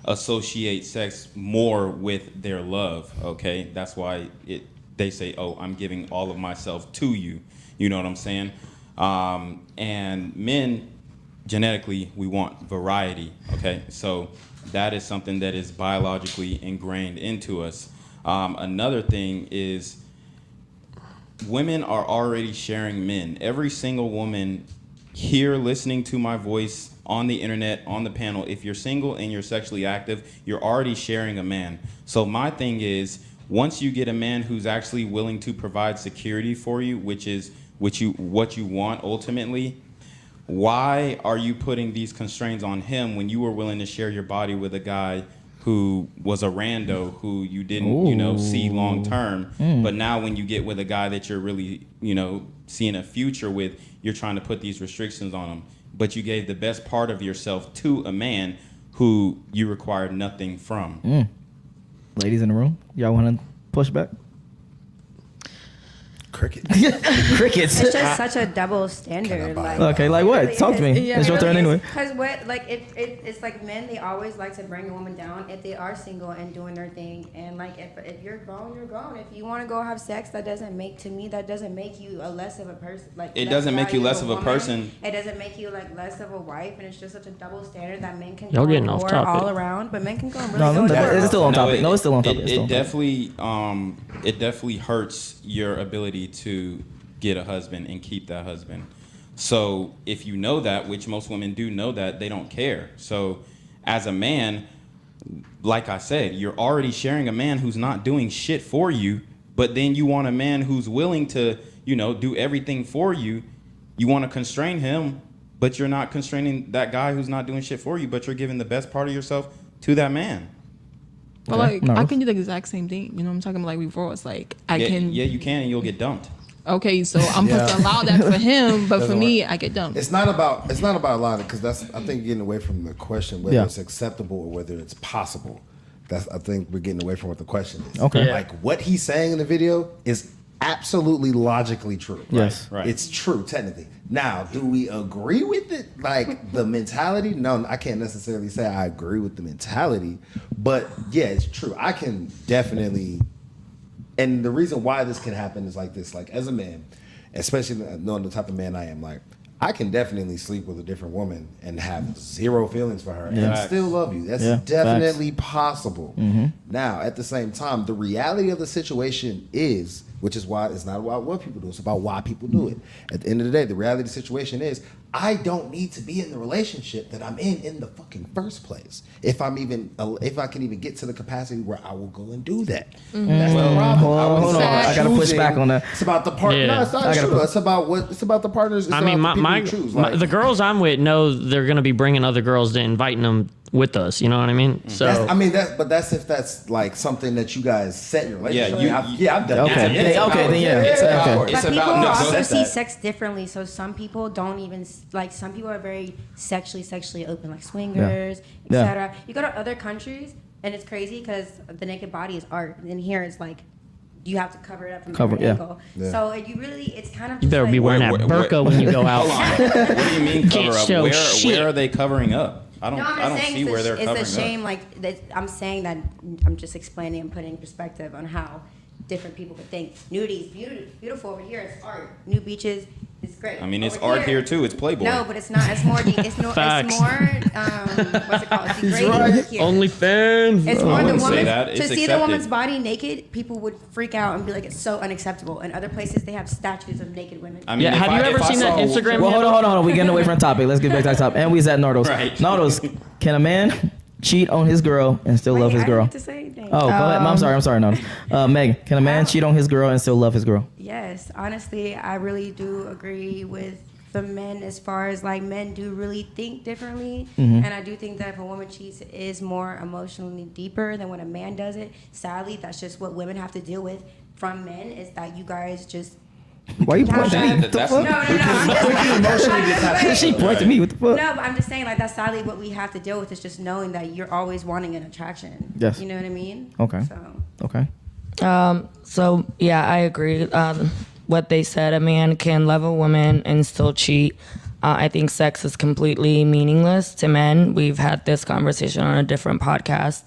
B: associate sex more with their love, okay? That's why they say, oh, I'm giving all of myself to you. You know what I'm saying? And men, genetically, we want variety, okay? So that is something that is biologically ingrained into us. Another thing is women are already sharing men. Every single woman here listening to my voice on the internet, on the panel, if you're single and you're sexually active, you're already sharing a man. So my thing is, once you get a man who's actually willing to provide security for you, which is what you want ultimately, why are you putting these constraints on him when you were willing to share your body with a guy who was a rando who you didn't, see long term, but now when you get with a guy that you're really, seeing a future with, you're trying to put these restrictions on him. But you gave the best part of yourself to a man who you required nothing from.
A: Ladies in the room, y'all want to push back?
C: Crickets.
A: Crickets.
E: It's just such a double standard. Like,
A: okay, like what?
E: really
A: Talk to me.
E: Yeah,
A: It's your turn anyway.
E: Because it's like men, they always like to bring a woman down if they are single and doing their thing. And like if you're grown, you're grown. If you want to go have sex, that doesn't make you a less of a person. Like
B: it doesn't make you less of a person.
E: It doesn't make you like less of a wife, and it's just such a double standard that men can
F: Y'all
E: go
F: getting off
E: more
F: topic.
E: all around, but men can go really
A: No, it's still on
B: No,
A: topic. It's still on topic.
B: It definitely hurts your ability to get a husband and keep that husband. So if you know that, which most women do know that, they don't care. So as a man, like I said, you're already sharing a man who's not doing shit for you, but then you want a man who's willing to, do everything for you. You want to constrain him, but you're not constraining that guy who's not doing shit for you, but you're giving the best part of yourself to that man.
G: But I can do the exact same thing. You know what I'm talking about? Like before, it's like
B: Yeah, you can, and you'll get dumped.
G: Okay, so I'm supposed to allow that for him, but for me, I get dumped.
C: It's not about allowing, because I think getting away from the question whether it's acceptable or whether it's possible. I think we're getting away from what the question is.
A: Okay.
C: Like what he's saying in the video is absolutely logically true.
A: Yes.
B: Right.
C: It's true technically. Now, do we agree with it? Like the mentality? No, I can't necessarily say I agree with the mentality, but yeah, it's true. I can definitely. And the reason why this can happen is like this. Like as a man, especially knowing the type of man I am, like I can definitely sleep with a different woman and have zero feelings for her and
B: Facts.
C: still love you. That's definitely possible. Now, at the same time, the reality of the situation is, which is why it's not about what people do, it's about why people do it. At the end of the day, the reality of the situation is, I don't need to be in the relationship that I'm in the fucking first place. If I can even get to the capacity where I will go and do that. That's the problem.
A: Hold on. I gotta push back on that.
C: It's about the partner.
F: Yeah.
C: No, it's not true. It's about it's about the partners. It's
F: I mean,
C: about the people you choose. Like,
F: the girls I'm with know they're gonna be bringing other girls to inviting them with us. You know what I mean? So
C: that's if that's like something that you guys set in your relationship. I've done
A: Okay.
C: that.
A: Okay.
E: But people
B: about
E: also
B: negotiate
E: see
B: that.
E: sex differently. So some people don't even like. Some people are very sexually open, like swingers, etc. You go to other countries, and it's crazy because the naked body is art, and here it's like you have to cover it up from every angle. So it's kind of.
F: you better be wearing that burqa when you go out.
B: What do you mean cover
F: Can't
B: up?
F: show
B: Where
F: shit.
B: are they covering up? I don't
E: saying
B: see where they're covering up.
E: it's a shame. Like that, I'm saying that I'm just explaining and putting perspective on how different people could think. Nudity is beautiful over here. It's art. New beaches. It's great.
B: I mean, it's
E: Over
B: art here too. It's Playboy.
E: No, but it's not. It's more. It's more.
F: Facts.
E: What's it called? Degrading over here.
F: OnlyFans.
E: It's more the
B: wouldn't say
E: woman
B: that.
E: to
B: It's
E: see the
B: accepted.
E: woman's body naked. People would freak out and be like, "It's so unacceptable." In other places, they have statues of naked women.
B: I mean,
F: Yeah,
B: if
F: have you
B: I-
F: ever
B: if I
F: seen that
B: saw-
F: Instagram?
A: Well, hold on. We're getting away from the topic. Let's get back to the topic. And we was at Nardos.
B: Right.
A: Nardos, can a man cheat on his girl and still love his
E: I
A: girl?
E: didn't get to say anything.
A: Oh, go ahead. I'm sorry, Nardos. Megan, can a man cheat on his girl and still love his girl?
E: Yes, honestly, I really do agree with the men as far as like men do really think differently. And I do think that if a woman cheats, it is more emotionally deeper than when a man does it. Sadly, that's just what women have to deal with from men, is that you guys just.
A: Why you pointing at me? What the
B: That's-
A: fuck?
E: No. I'm just
A: She pointed at me. What the fuck?
E: No, but I'm just saying, like, that's sadly what we have to deal with, is just knowing that you're always wanting an attraction.
A: Yes.
E: You know what I mean?
A: Okay.
E: So.
A: Okay.
D: So yeah, I agree. What they said, a man can love a woman and still cheat. I think sex is completely meaningless to men. We've had this conversation on a different podcast.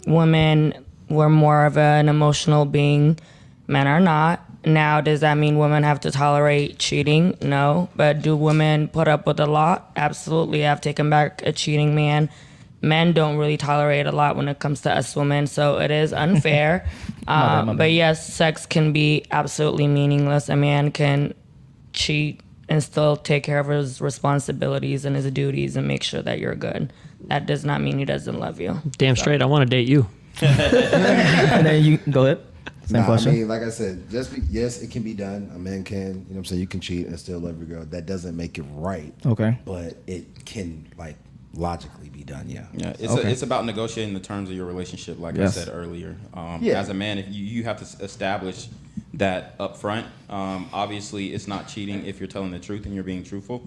D: Women were more of an emotional being. Men are not. Now, does that mean women have to tolerate cheating? No. But do women put up with a lot? Absolutely. I've taken back a cheating man. Men don't really tolerate a lot when it comes to us women, so it is unfair.
A: My bad.
D: But yes, sex can be absolutely meaningless. A man can cheat and still take care of his responsibilities and his duties and make sure that you're good. That does not mean he doesn't love you.
F: Damn straight, I want to date you.
A: And then you go ahead. Same question.
C: I mean, like I said, yes, it can be done. A man can, you know what I'm saying, you can cheat and still love your girl. That doesn't make it right.
A: Okay.
C: But it can, like, logically be done, yeah.
B: Yeah, it's about negotiating the terms of your relationship, like
A: Yes.
B: I said earlier.
C: Yeah.
B: As a man, if you have to establish that up front. Obviously, it's not cheating if you're telling the truth and you're being truthful.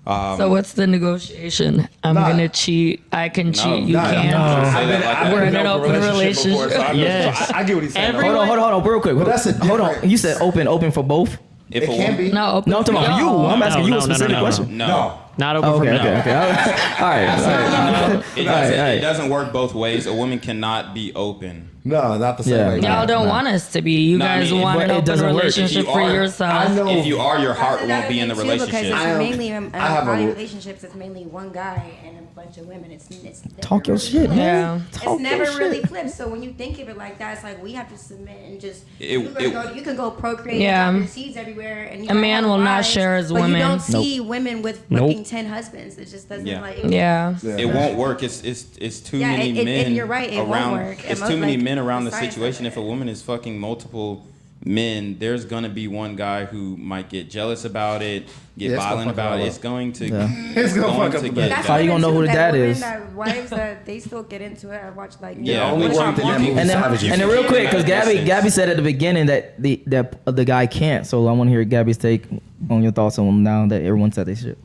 D: So what's the negotiation? I'm gonna cheat. I can cheat. You can't. We're in an open relationship.
F: Yes.
C: I get what he's saying.
F: Every-
A: Hold on, real quick.
C: But that's a
A: Hold on.
C: different-
A: You said open for both?
B: If
C: It
B: a
C: can
B: woman-
C: be.
D: No, open.
A: No, I'm talking about you. I'm asking you a specific question.
B: No.
F: Not open
A: Oh,
F: for
A: okay,
F: men.
A: okay. All right.
B: It doesn't work both ways. A woman cannot be open.
C: No, not the same
A: Yeah.
C: way.
D: Y'all don't want us to be. You
B: No, I
D: guys
B: mean,
D: want
A: but
D: an
A: it
D: open
A: doesn't work.
D: relationship
B: If you
D: for
B: are-
D: yourself.
C: I know.
B: If you are, your heart
E: That's
B: won't be in the
E: another thing, too,
B: relationship.
E: Because it's mainly
C: I have a-
E: relationships. It's mainly one guy and a bunch of women. It's never
A: Talk your
E: really
A: shit,
E: flipped.
A: man.
D: Yeah.
A: Talk
E: It's never
A: your
E: really
A: shit.
E: flipped. So when you think of it like that, it's like we have to submit and just
B: It-
E: you can go procreate
D: Yeah.
E: and drop your seeds everywhere. And you
D: A
E: might
D: man
E: have
D: will not
E: wives,
D: share his
E: but
D: women.
E: You don't
A: Nope.
E: see women with
F: Nope.
E: fucking 10 husbands. It just doesn't
B: Yeah.
E: like.
D: Yeah.
B: It won't work. It's too
E: Yeah,
B: many
E: and
B: men
E: you're right, it won't
B: around.
E: work.
B: It's
E: And
B: too many
E: like,
B: men around the
E: besides
B: situation.
E: that-
B: If a woman is fucking multiple men, there's gonna be one guy who might get jealous about it, get
C: Yeah, it's gonna
B: violent
C: fuck
B: about
C: it
B: it.
C: all
B: It's going to.
A: Yeah.
C: It's gonna fuck up the
B: get
C: marriage.
E: That's
A: How you gonna know who the dad
E: women
A: is?
E: That wives that they still get into it. I watch like
B: Yeah,
C: only
B: but
C: one
B: you-
C: thing that
B: you-
C: movie
A: And then,
C: Savages.
A: and then real quick, because
B: Distance.
A: Gabby said at the beginning that the guy can't. So I want to hear Gabby's take on your thoughts on him now that everyone said they should.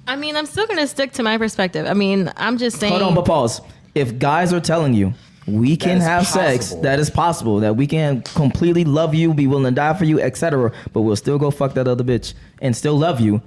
H: I mean, I'm still gonna stick to my perspective. I mean, I'm just saying.
A: Hold on, but pause. If guys are telling you we can
C: is
A: have sex,
C: possible.
A: that is possible. That we can completely love you, be willing to die for you, etc. But we'll still go fuck that other bitch and still love you.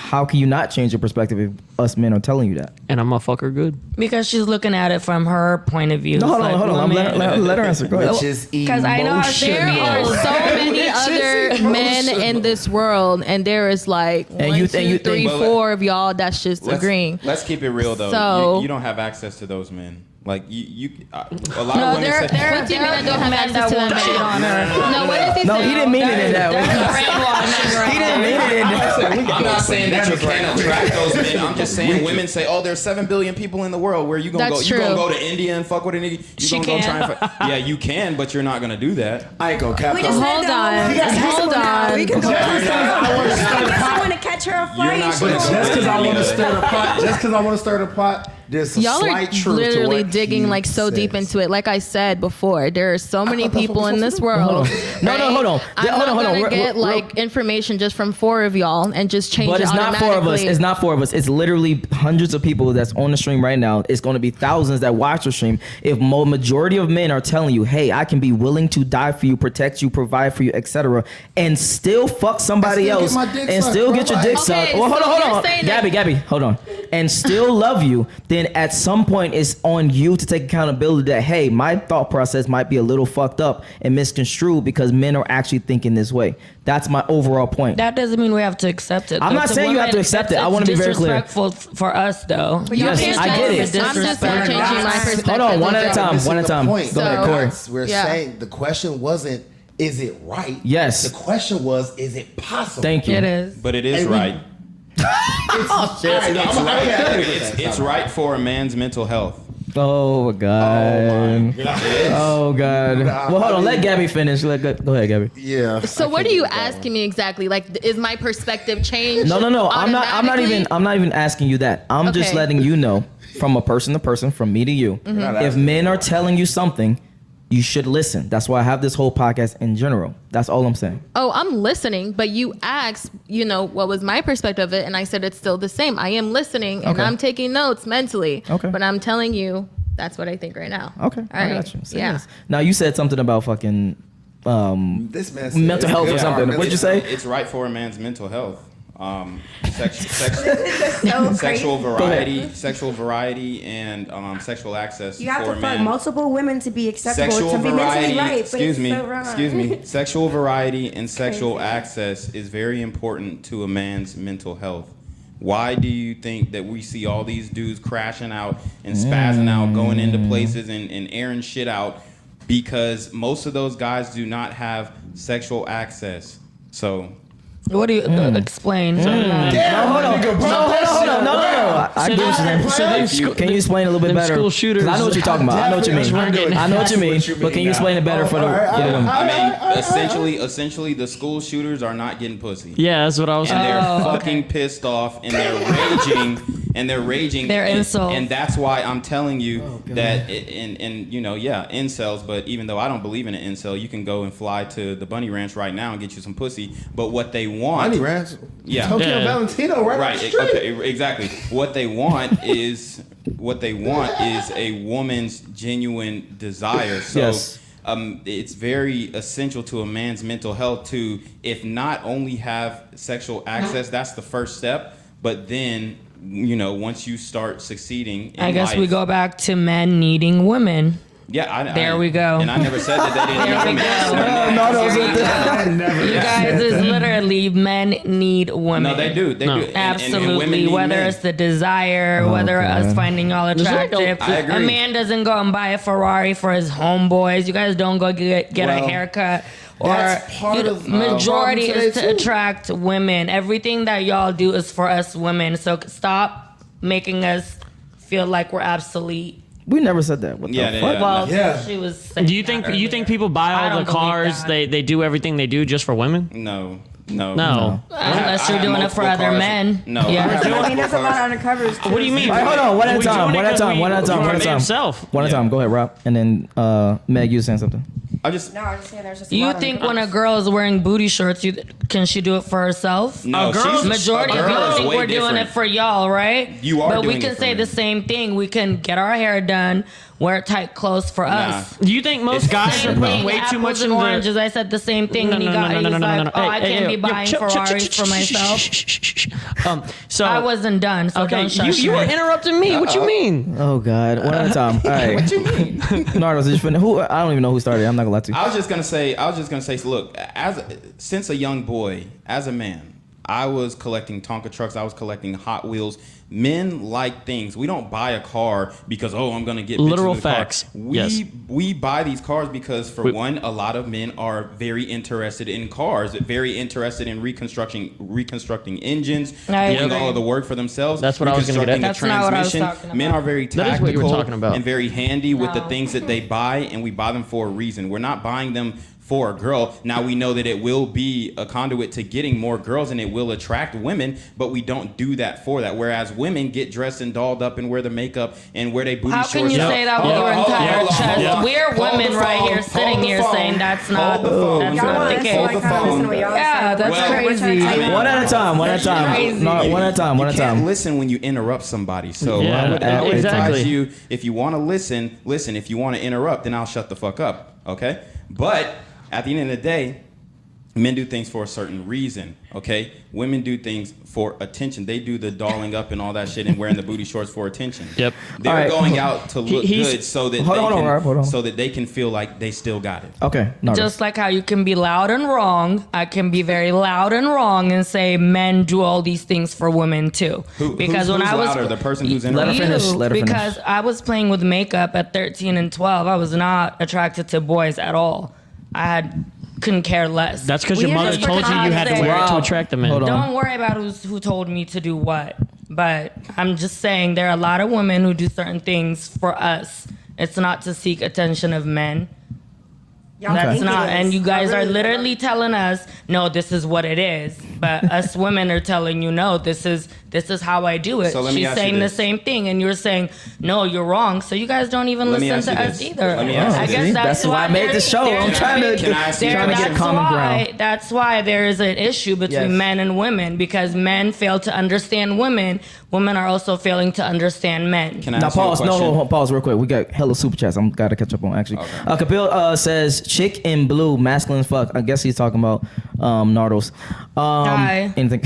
A: how can you not change your perspective if us men are telling you that?
F: And I'm a fucker good.
D: Because she's looking at it from her point of view.
A: No, hold on. Let her answer. Go ahead.
C: Which is
D: Because I know how
H: There are so many other men in this world, and there is like
A: And
H: one,
A: you
H: two,
A: think-
H: three,
B: Well,
H: four of y'all that's just agreeing.
B: Let's keep it real though.
H: So-
B: You don't have access to those men. Like a lot
D: No,
B: of women
D: there
B: say.
H: What do you mean I don't have
D: men
H: access
D: that
H: to
D: won't
H: them?
D: cheat on her.
H: No, what is he
A: No,
H: saying?
A: he didn't mean it in that way. He didn't mean it in that.
B: I'm not saying that you can't attract those men. I'm just saying women say, "Oh, there's 7 billion people in the world. Where you gonna
H: That's
B: go? You gonna
H: true.
B: go to India and fuck with a nigga? You
D: She
B: gonna go try
D: can.
B: and fuck? Yeah, you can, but you're not gonna do that.
C: I ain't gonna cap
E: We
C: that.
E: just
H: Hold
E: said
H: on.
E: that.
H: Hold on.
E: We can go. I want to catch her a
B: You're
E: flight.
B: not
E: She
B: gonna.
E: gonna-
C: Just because I want to stir the pot. Just because I want to stir the pot. There's a
H: Y'all are
C: slight truth to
H: literally
C: what
H: digging
C: he
H: like so deep
C: says.
H: into it. Like I said before, there are so many people in this world.
A: Hold on. No,
H: right?
A: hold on.
H: I'm
A: Hold on,
H: not
A: hold on.
H: gonna
A: We're-
H: get
A: we're-
H: like information just from 4 of y'all and just change
A: But
H: it
A: it's not 4 of us.
H: automatically.
A: It's not 4 of us. It's literally hundreds of people that's on the stream right now. It's going to be thousands that watch the stream. If majority of men are telling you, "Hey, I can be willing to die for you, protect you, provide for you, etc., and still fuck somebody
C: And still
A: else,
C: get my dick
A: and
C: sucked,
A: still
C: bro.
A: get your dick
H: Okay,
A: sucked." Well, hold
H: so
A: on,
H: you're
A: hold on,
H: saying that-
A: Gabby, hold on, and still love you, then at some point it's on you to take accountability that, hey, my thought process might be a little fucked up and misconstrued because men are actually thinking this way. That's my overall point.
D: That doesn't mean we have to accept it.
A: I'm
D: though.
A: not
D: To
A: saying you have to
D: women,
A: accept it.
D: it's
A: I wanna be very clear.
D: disrespectful for us, though.
A: Yes,
H: can't
A: I
H: tell
A: get
H: me
A: it.
H: I'm just not changing my perspective.
A: Hold on, one at a time.
C: Missing
A: One at a
C: the
A: time.
C: point.
A: Go ahead,
H: So-
A: Corey.
C: We're
H: Yeah.
C: saying the question wasn't, is it right?
A: Yes.
C: The question was, is it possible?
A: Thank you.
D: It is.
B: But it is
C: And we-
B: right.
C: It's right.
B: It's right for a man's mental health.
A: Oh God. Oh God. Well, hold on. Let Gabby finish. Go ahead, Gabby.
C: Yeah.
H: So what are you asking me exactly? Like, is my perspective changed?
A: No. I'm not
H: automatically?
A: even asking you that. I'm just
H: Okay.
A: letting you know, from a person to person, from me to you. If men are telling you something, you should listen. That's why I have this whole podcast in general. That's all I'm saying.
H: Oh, I'm listening, but you asked, what was my perspective of it, and I said it's still the same. I am listening, and
A: Okay.
H: I'm taking notes mentally.
A: Okay.
H: But I'm telling you, that's what I think right now.
A: Okay.
H: All
A: I
H: right.
A: got you. Say
H: Yeah.
A: yes. Now you said something about fucking
C: This man said
A: mental
C: it's
A: health or
C: good.
A: something. What'd you say?
B: It's right for a man's mental health.
E: So
B: Sexual
E: crazy.
B: variety, and sexual access
E: You have
B: for
E: to fuck
B: men.
E: multiple women to be acceptable
B: Sexual
E: to be
B: variety.
E: mentally right.
B: Excuse
E: but
B: me.
E: it's so wrong.
B: Excuse me. Sexual variety and sexual access is very important to a man's mental health. Why do you think that we see all these dudes crashing out and spazzing out, going into places and airing shit out? Because most of those guys do not have sexual access. So
D: What do you explain?
A: Hold on. No. I get what you're saying. Can you explain a little bit
F: them
A: better?
F: school shooters-
A: 'Cause I know what you're talking about. I know what you mean.
F: Definitely.
A: I know what you mean. But can you explain it better for the women?
B: I mean, essentially, the school shooters are not getting pussy.
F: Yeah, that's what I was
B: And
F: saying.
B: they're fucking pissed off, and they're raging.
D: They're
B: and,
D: insults.
B: and that's why I'm telling you that. Incels. But even though I don't believe in an incel, you can go and fly to the Bunny Ranch right now and get you some pussy. But what they want,
C: Money Ranch.
B: Yeah.
C: Tokyo
F: Yeah.
C: Valentino, right?
B: right? Okay, exactly. What they want is a woman's genuine desire. So.
A: Yes.
B: It's very essential to a man's mental health to, if not only have sexual access, that's the first step, but then, once you start succeeding in
D: I guess we
B: life-
D: go back to men needing women.
B: Yeah,
D: There we go.
B: And I never said that they didn't
D: There we
B: need women.
D: go. You guys is literally men need women.
B: No, they do. They
F: No.
B: do. And
D: Absolutely.
B: women need
D: Whether
B: men.
D: it's the desire, whether
A: God.
D: us finding y'all attractive.
B: I agree.
D: A man doesn't go and buy a Ferrari for his homeboys. You guys don't go get a
C: Well,
D: haircut. Or
C: that's part of the
D: majority
C: problem
D: is to
C: today, too.
D: attract women. Everything that y'all do is for us women. So stop making us feel like we're obsolete.
A: We never said that. What the
B: Yeah,
A: fuck?
B: yeah.
D: Well,
C: Yeah.
D: she was saying
F: Do you
D: that
F: think
D: earlier.
F: people buy
D: I
F: all
D: don't
F: the
D: believe
F: cars?
D: that.
F: They do everything they do just for women?
B: No.
F: No.
D: Unless
B: I
D: you're
B: have
D: doing it for
B: multiple
D: other
B: cars.
D: men.
B: No.
D: Yeah.
B: I have
E: I mean,
B: multiple
E: there's a lot
B: cars.
E: of undercovers. Too.
F: What do you mean?
A: All right, hold on. One at a
F: We
A: time.
F: doing
A: One
F: it
A: at a
F: 'cause
A: time.
F: we-
A: One at a time.
F: we
A: One at a
F: made
A: time.
F: himself.
A: One at a time. Go ahead, Rob. And then Meg, you were saying something.
B: I just
E: No, I'm just saying there's just a
D: You
E: lot of
D: think
E: undercovers.
D: when a girl is wearing booty shorts, can she do it for herself?
B: no.
D: Majority of
B: a girl
D: people
B: is
D: think
B: way
D: we're doing
B: different.
D: it for y'all, right?
B: You are
D: But we
B: doing
D: can
B: it for
D: say
B: me.
D: the same thing. We can get our hair done. wear tight clothes for us.
F: Do you think most guys are putting way too much
D: in
F: into
D: oranges? I said the same thing, and he was like, "Oh, I can't be buying Ferraris for myself."
F: So
D: I wasn't done, so don't shush
F: you were
D: me.
F: interrupting me. What you mean?
A: Oh God, one at a time. All right.
B: What you mean?
A: Nardos, did you finish? Who? I don't even know who started. I'm not gonna lie to you.
B: I was just gonna say, so look, since a young boy, as a man, I was collecting Tonka trucks. I was collecting Hot Wheels. Men like things. We don't buy a car because I'm gonna get
F: literal
B: bitches in the
F: facts.
B: Car. We buy these cars because one, a lot of men are very interested in cars, very interested in reconstructing engines, doing all of the work for themselves.
F: That's what I was gonna get at.
D: That's not what I was talking about.
B: Men are very tactical
F: That is what you were talking about.
B: and very handy with the things that they buy, and we buy them for a reason. We're not buying them for a girl. Now we know that it will be a conduit to getting more girls and it will attract women, but we don't do that for that. Whereas women get dressed and dolled up and wear the makeup and wear their booty shorts.
D: How can you say that with your entire chest? We're women right here sitting here saying that's not the case. Yeah, that's crazy.
A: One at a time. One at a time. No, one at a time. One at a
B: You can't
A: time.
B: listen when you interrupt somebody. So
F: Yeah,
B: I would
F: exactly.
B: advise you, if you want to listen. If you want to interrupt, then I'll shut the fuck up. Okay? But at the end of the day, men do things for a certain reason, okay? Women do things for attention. They do the dolling up and all that shit and wearing the booty shorts for attention.
F: Yep.
B: They're
A: All right.
B: going out to look good so that
A: Hold on.
B: so that they can feel like they still got it.
A: Okay. Nardos.
D: Just like how you can be loud and wrong, I can be very loud and wrong and say men do all these things for women too.
B: Who's louder, the person who's in
A: Let her finish. Let her finish.
D: Because I was playing with makeup at 13 and 12. I was not attracted to boys at all. Couldn't care less.
F: That's because your mother told you you had to wear it to attract the men.
A: Hold on.
D: Don't worry about who told me to do what. But I'm just saying there are a lot of women who do certain things for us. It's not to seek attention of men. That's not. And you guys are literally telling us, no, this is what it is. But us women are telling you, no, this is how I do it.
B: So let me
D: She's
B: ask you
D: saying the
B: this.
D: same thing, and you're saying, no, you're wrong. So you guys don't even
B: Let me
D: listen to
B: ask you
D: us
B: this.
D: either.
B: Let me ask you
D: I
B: this.
D: guess
A: That's why I made the show. I'm trying to
B: Can I ask you-
A: trying to get a common ground.
D: That's why there is an issue between
A: Yes.
D: men and women, because men fail to understand women. Women are also failing to understand men.
B: Can I
A: Now
B: ask you a
A: pause.
B: question?
A: No, pause real quick. We got hella super chats. I'm gotta catch up on actually.
B: Okay.
A: Kapil says chick in blue, masculine as fuck. I guess he's talking about Nardos.
D: Hi.
A: Anything?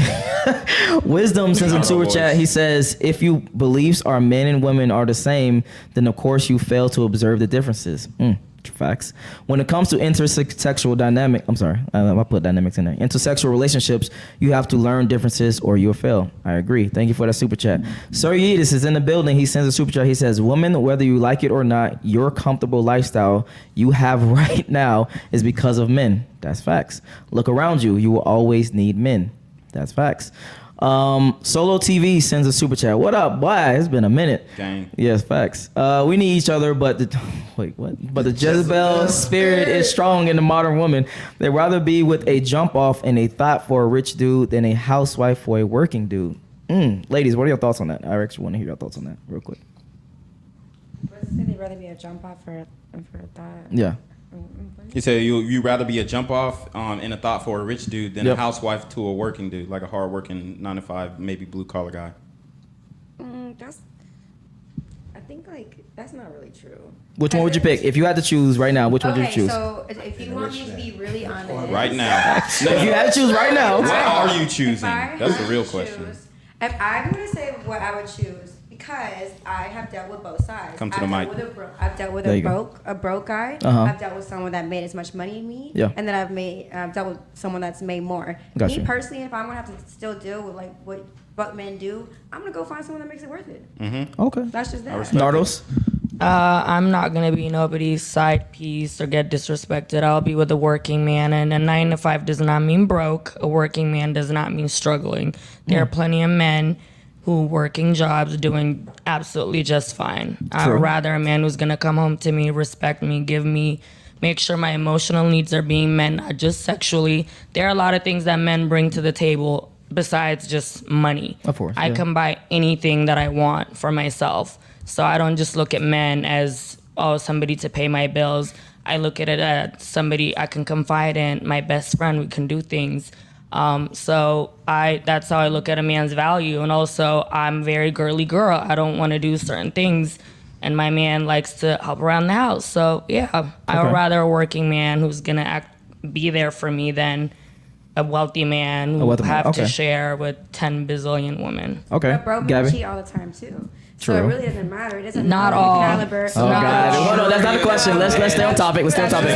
A: Wisdom says in
B: Nardo
A: super
B: voice.
A: chat. He says if you beliefs are men and women are the same, then of course you fail to observe the differences. Facts. When it comes to intersexual dynamic, I'm sorry, I put dynamics in there. Intersexual relationships, you have to learn differences or you'll fail. I agree. Thank you for that super chat. Sir Yeetus is in the building. He sends a super chat. He says, women, whether you like it or not, your comfortable lifestyle you have right now is because of men. That's facts. Look around you. You will always need men. That's facts. Solo TV sends a super chat. What up, boy? It's been a minute.
B: Gang.
A: Yes, facts. We need each other, but wait, what? But the Jezebel spirit is strong in the modern woman. They'd rather be with a jump off and a thought for a rich dude than a housewife for a working dude. Ladies, what are your thoughts on that? I actually want to hear your thoughts on that real quick.
E: They'd rather be a jump off for that.
A: Yeah.
B: You say you rather be a jump off in a thought for a rich dude than a housewife to a working dude, like a hard working 9 to 5, maybe blue collar guy.
E: I think that's not really true.
A: Which one would you pick? If you had to choose right now, which one would you choose?
E: So if you want me to be really honest,
B: Right now.
A: If you had to choose right now.
B: What are you
E: if
B: choosing?
E: I
B: That's
E: had
B: the real
E: to
B: question.
E: choose- If I'm gonna say what I would choose, because I have dealt with both sides.
B: Come to the mic.
E: I've dealt with
A: There you
E: a broke guy.
A: Uh-huh.
E: I've dealt with someone that made as much money as me.
A: Yeah.
E: And then I've dealt with someone that's made more.
A: Gotcha.
E: Me personally, if I'm gonna have to still deal with like what men do, I'm gonna go find someone that makes it worth it.
A: Okay.
E: That's just that.
A: Nardos?
D: I'm not gonna be nobody's side piece or get disrespected. I'll be with a working man, and a 9 to 5 does not mean broke. A working man does not mean struggling. There are plenty of men who working jobs doing absolutely just fine. I would rather a man who's gonna come home to me, respect me, make sure my emotional needs are being met, not just sexually. There are a lot of things that men bring to the table besides just money.
A: Of course,
D: I
A: yeah.
D: can buy anything that I want for myself. So I don't just look at men as, somebody to pay my bills. I look at it as somebody I can confide in, my best friend, we can do things. So that's how I look at a man's value. And also, I'm very girly girl. I don't want to do certain things and my man likes to help around the house. So yeah, I would rather a working man who's gonna be there for me than a wealthy man who have to share with 10 bazillion women.
A: Okay.
E: But bro, men cheat all the time too.
A: True.
E: So it really doesn't matter. It doesn't
D: Not
E: matter
D: all.
E: the caliber.
A: Oh God! Hold on, that's not a question. Let's stay on topic. Let's stay on topic.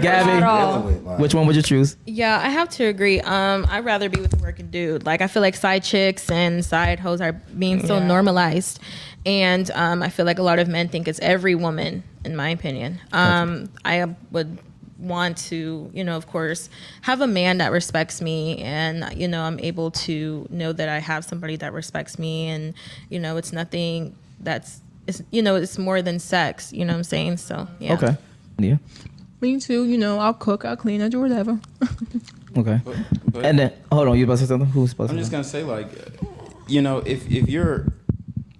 A: Gabby, which one would you choose?
H: Yeah, I have to agree. I'd rather be with a working dude. Like, I feel like side chicks and side hoes are being so normalized, and I feel like a lot of men think it's every woman. In my opinion, I would want to, of course, have a man that respects me, and I'm able to know that I have somebody that respects me, and it's nothing it's more than sex. You know what I'm saying? So yeah. Okay.
A: Yeah.
G: Me too. I'll cook, I'll clean, I'll do whatever.
A: Okay. But and then hold on, you about to say something? Who's supposed to?
B: I'm just gonna say, like, if you're,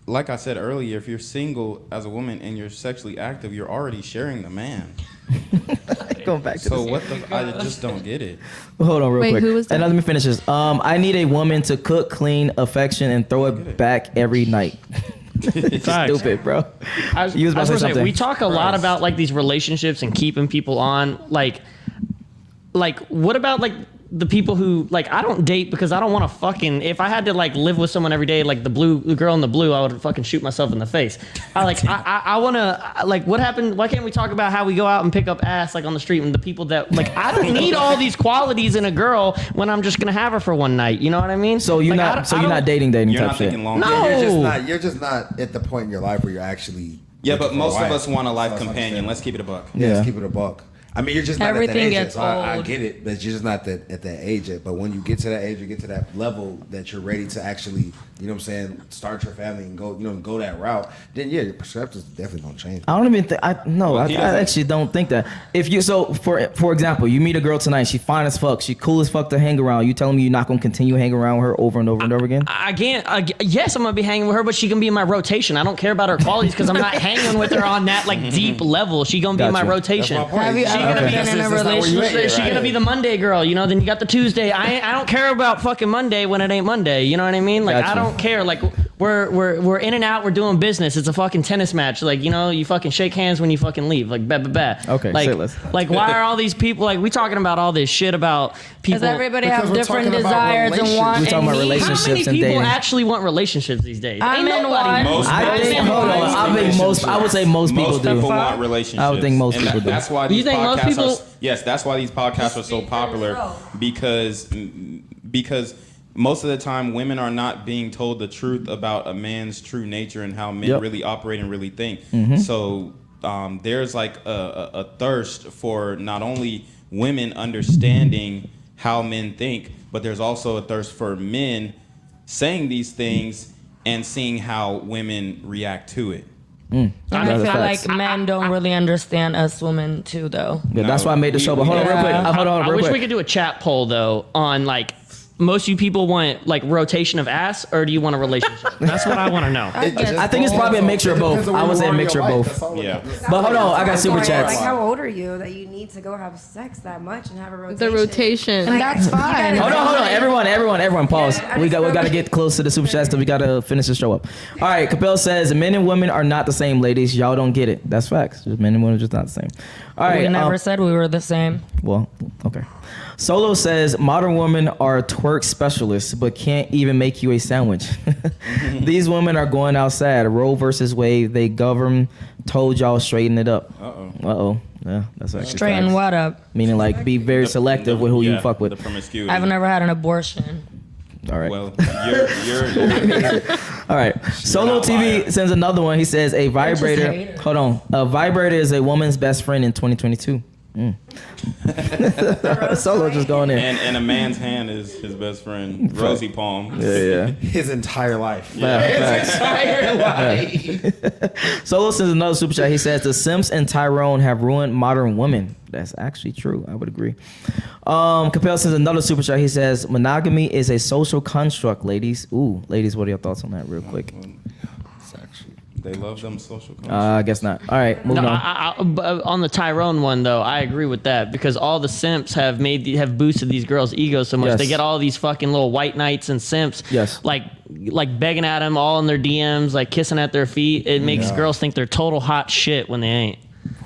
B: like I said earlier, if you're single as a woman and you're sexually active, you're already sharing the man.
A: Going back to
B: so what the? I just don't get it.
A: Hold on, real quick.
H: Who was that?
A: And let me finish this. I need a woman to cook, clean, affection, and throw it back every night. Stupid, bro.
F: You was about to say something. We talk a lot about like these relationships and keeping people on. Like, what about like the people who like I don't date because I don't want to fucking. If I had to like live with someone every day, like the girl in the blue, I would fucking shoot myself in the face. I want to like what happened? Why can't we talk about how we go out and pick up ass like on the street and the people that like I don't need all these qualities in a girl when I'm just gonna have her for one night. You know what I mean?
A: So you're
F: like,
A: you're not dating
B: You're
A: type
B: not
A: shit.
B: thinking long.
F: No.
C: You're just not at the point in your life where you're actually.
B: Yeah, but most of us want a life companion. Let's keep it a buck.
C: Yeah, let's keep it a buck. I mean, you're just not
D: Everything
C: at that age
D: gets
C: yet, so I
D: old.
C: get it, but you're just not at that age yet. But when you get to that age, you get to that level that you're ready to actually, start your family and go, go that route. Then yeah, your perspectives definitely gonna change.
A: I don't even think I actually don't think that. If you for example, you meet a girl tonight, she fine as fuck, she cool as fuck to hang around. You telling me you're not gonna continue hanging around with her over and over and over again?
F: I can't. Yes, I'm gonna be hanging with her, but she can be in my rotation. I don't care about her qualities because I'm not hanging with her on that like deep level. She gonna be in my rotation.
D: Have you ever been in a relationship?
F: She's gonna be the Monday girl, then you got the Tuesday. I don't care about fucking Monday when it ain't Monday. You know what I mean? Like I don't care. Like we're in and out. We're doing business. It's a fucking tennis match. Like you fucking shake hands when you fucking leave. Like
A: Okay.
F: Like why are all these people like we talking about all this shit about people?
D: Because everybody have different desires and wants.
A: We're talking about relationships.
F: How many
A: and
F: people
A: dating.
F: actually want relationships these days?
D: I'm
F: Ain't
D: in
F: nobody.
D: one.
A: I would say most people do.
B: Most people want relationships.
A: I would think most people do.
B: That's why
F: You
B: these
F: think most
B: podcasts
F: people-
B: are. Yes, that's why these podcasts are so popular because most of the time women are not being told the truth about a man's true nature and how men really operate and really think. So there's like a thirst for not only women understanding how men think, but there's also a thirst for men saying these things and seeing how women react to it.
D: And I feel like men don't really understand us women too, though.
A: Yeah, that's why I made the show. But hold on, real quick.
F: I wish we could do a chat poll though on like most of you people want like rotation of ass or do you want a relationship? That's what I want to know.
A: I think it's probably a mixture of both. I would say a mixture of both.
B: Yeah.
A: But hold on, I got super chats.
E: Like, how old are you that you need to go have sex that much and have a rotation?
H: The rotation.
E: Like,
D: That's fine.
A: Hold on. Everyone, pause. We got to get close to the super chats, so we got to finish the show up. All right, Capel says men and women are not the same, ladies. Y'all don't get it. That's facts. Just men and women are just not the same. All right.
D: We never said we were the same.
A: Well, okay. Solo says modern women are twerk specialists, but can't even make you a sandwich. These women are going outside. Roe versus Wade. They govern. Told y'all straighten it up. Uh-oh. Yeah, that's actually
D: Straighten
A: facts.
D: what up?
A: Meaning like be very selective with who you fuck with.
B: The promiscuity.
D: I've never had an abortion.
A: All right.
B: Well, you're
A: All right. Solo TV sends another one. He says a vibrator. Hold on. A vibrator is a woman's best friend in 2022. Solo just going in.
B: and a man's hand is his best friend. Rosie Palm.
A: Yeah.
C: His entire life.
A: Solo sends another super chat. He says the Simps and Tyrone have ruined modern women. That's actually true. I would agree. Capel sends another super chat. He says monogamy is a social construct, ladies. Ooh, ladies, what are your thoughts on that real quick?
B: They love them social culture.
A: I guess not. All right, moving on.
F: But on the Tyrone one though, I agree with that because all the simps have boosted these girls' egos so much.
A: Yes.
F: They get all these fucking little white knights and simps.
A: Yes.
F: Like begging at them all in their DMs, like kissing at their feet. It makes girls think they're total hot shit when they ain't.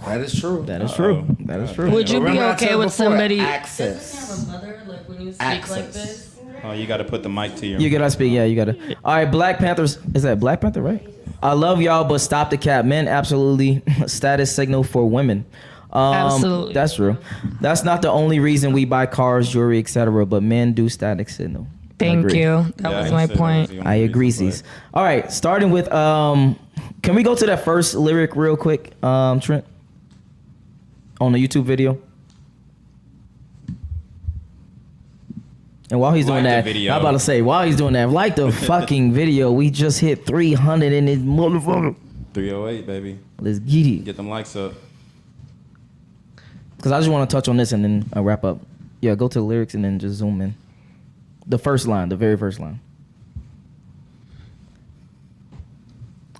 C: That is true.
A: That is true. That is true.
D: Would you be
C: Remember I
D: okay
C: said
D: with
C: before,
D: somebody?
C: access?
D: Doesn't he have a mother? Like when you speak
C: Access.
D: like this.
B: Oh, you got to put the mic to your.
A: You gotta speak. Yeah, you gotta. All right, Black Panthers. Is that Black Panther, right? I love y'all, but stop the cap. Men absolutely status signal for women.
D: Absolutely.
A: That's true. That's not the only reason we buy cars, jewelry, etc. But men do status signal. I
D: Thank
A: agree.
D: you. That was my point.
A: I agree, C's. All right, starting with can we go to that first lyric real quick, Trent? On the YouTube video. And while he's doing
B: Like the
A: that,
B: video.
A: I'm about to say, while he's doing that, like the fucking video, we just hit 300 in this motherfucker.
B: 308, baby.
A: Let's get it.
B: Get them likes up.
A: Because I just want to touch on this and then I'll wrap up. Yeah, go to the lyrics and then just zoom in. The first line, the very first line.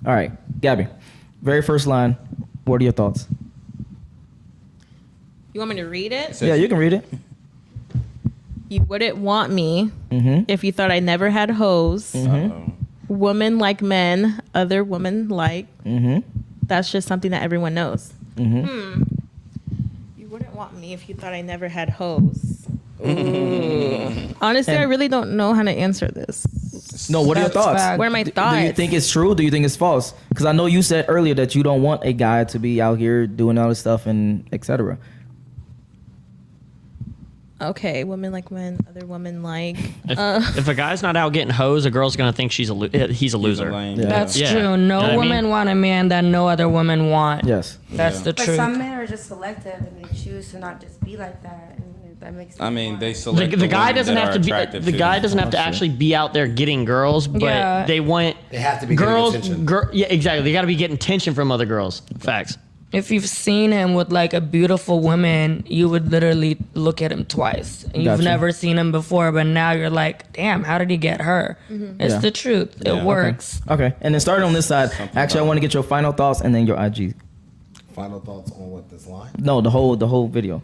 A: All right, Gabby. Very first line. What are your thoughts?
H: You want me to read it?
A: Yeah, you can read it.
H: You wouldn't want me if you thought I never had hoes. Women like men, other women like. That's just something that everyone knows. You wouldn't want me if you thought I never had hoes. Honestly, I really don't know how to answer this.
A: No, what are your thoughts?
D: fact.
H: What are my thoughts?
A: Do you think it's true? Do you think it's false? Because I know you said earlier that you don't want a guy to be out here doing all this stuff and etc.
H: Okay, women like men, other women like.
F: If a guy's not out getting hoes, a girl's gonna think he's a loser.
B: He's a lame.
A: Yeah.
D: That's
F: Yeah.
D: true.
F: You know
D: No
F: what I
D: woman
F: mean?
D: want a man that no other woman want.
A: Yes.
D: That's the
E: But
D: truth.
E: some men are just selective and they choose to not just be like that. And that makes
B: I mean,
E: sense.
B: they select
F: The guy
B: women
F: doesn't
B: that
F: have
B: are
F: to be.
B: attractive
F: The
B: to
F: guy
B: them.
F: doesn't have to actually be out there getting girls, but
D: Yeah.
F: they want.
C: They have to be getting
F: girls.
C: attention.
F: Yeah, exactly. They got to be getting attention from other girls. Facts.
D: If you've seen him with like a beautiful woman, you would literally look at him twice. And you've
A: Gotcha.
D: never seen him before, but now you're like, damn, how did he get her? It's
A: Yeah.
D: the truth.
B: Yeah.
D: It works.
A: Okay. And then starting on this side, actually, I want to get your final thoughts and then your IG.
C: Final thoughts on what this line?
A: No, the whole video,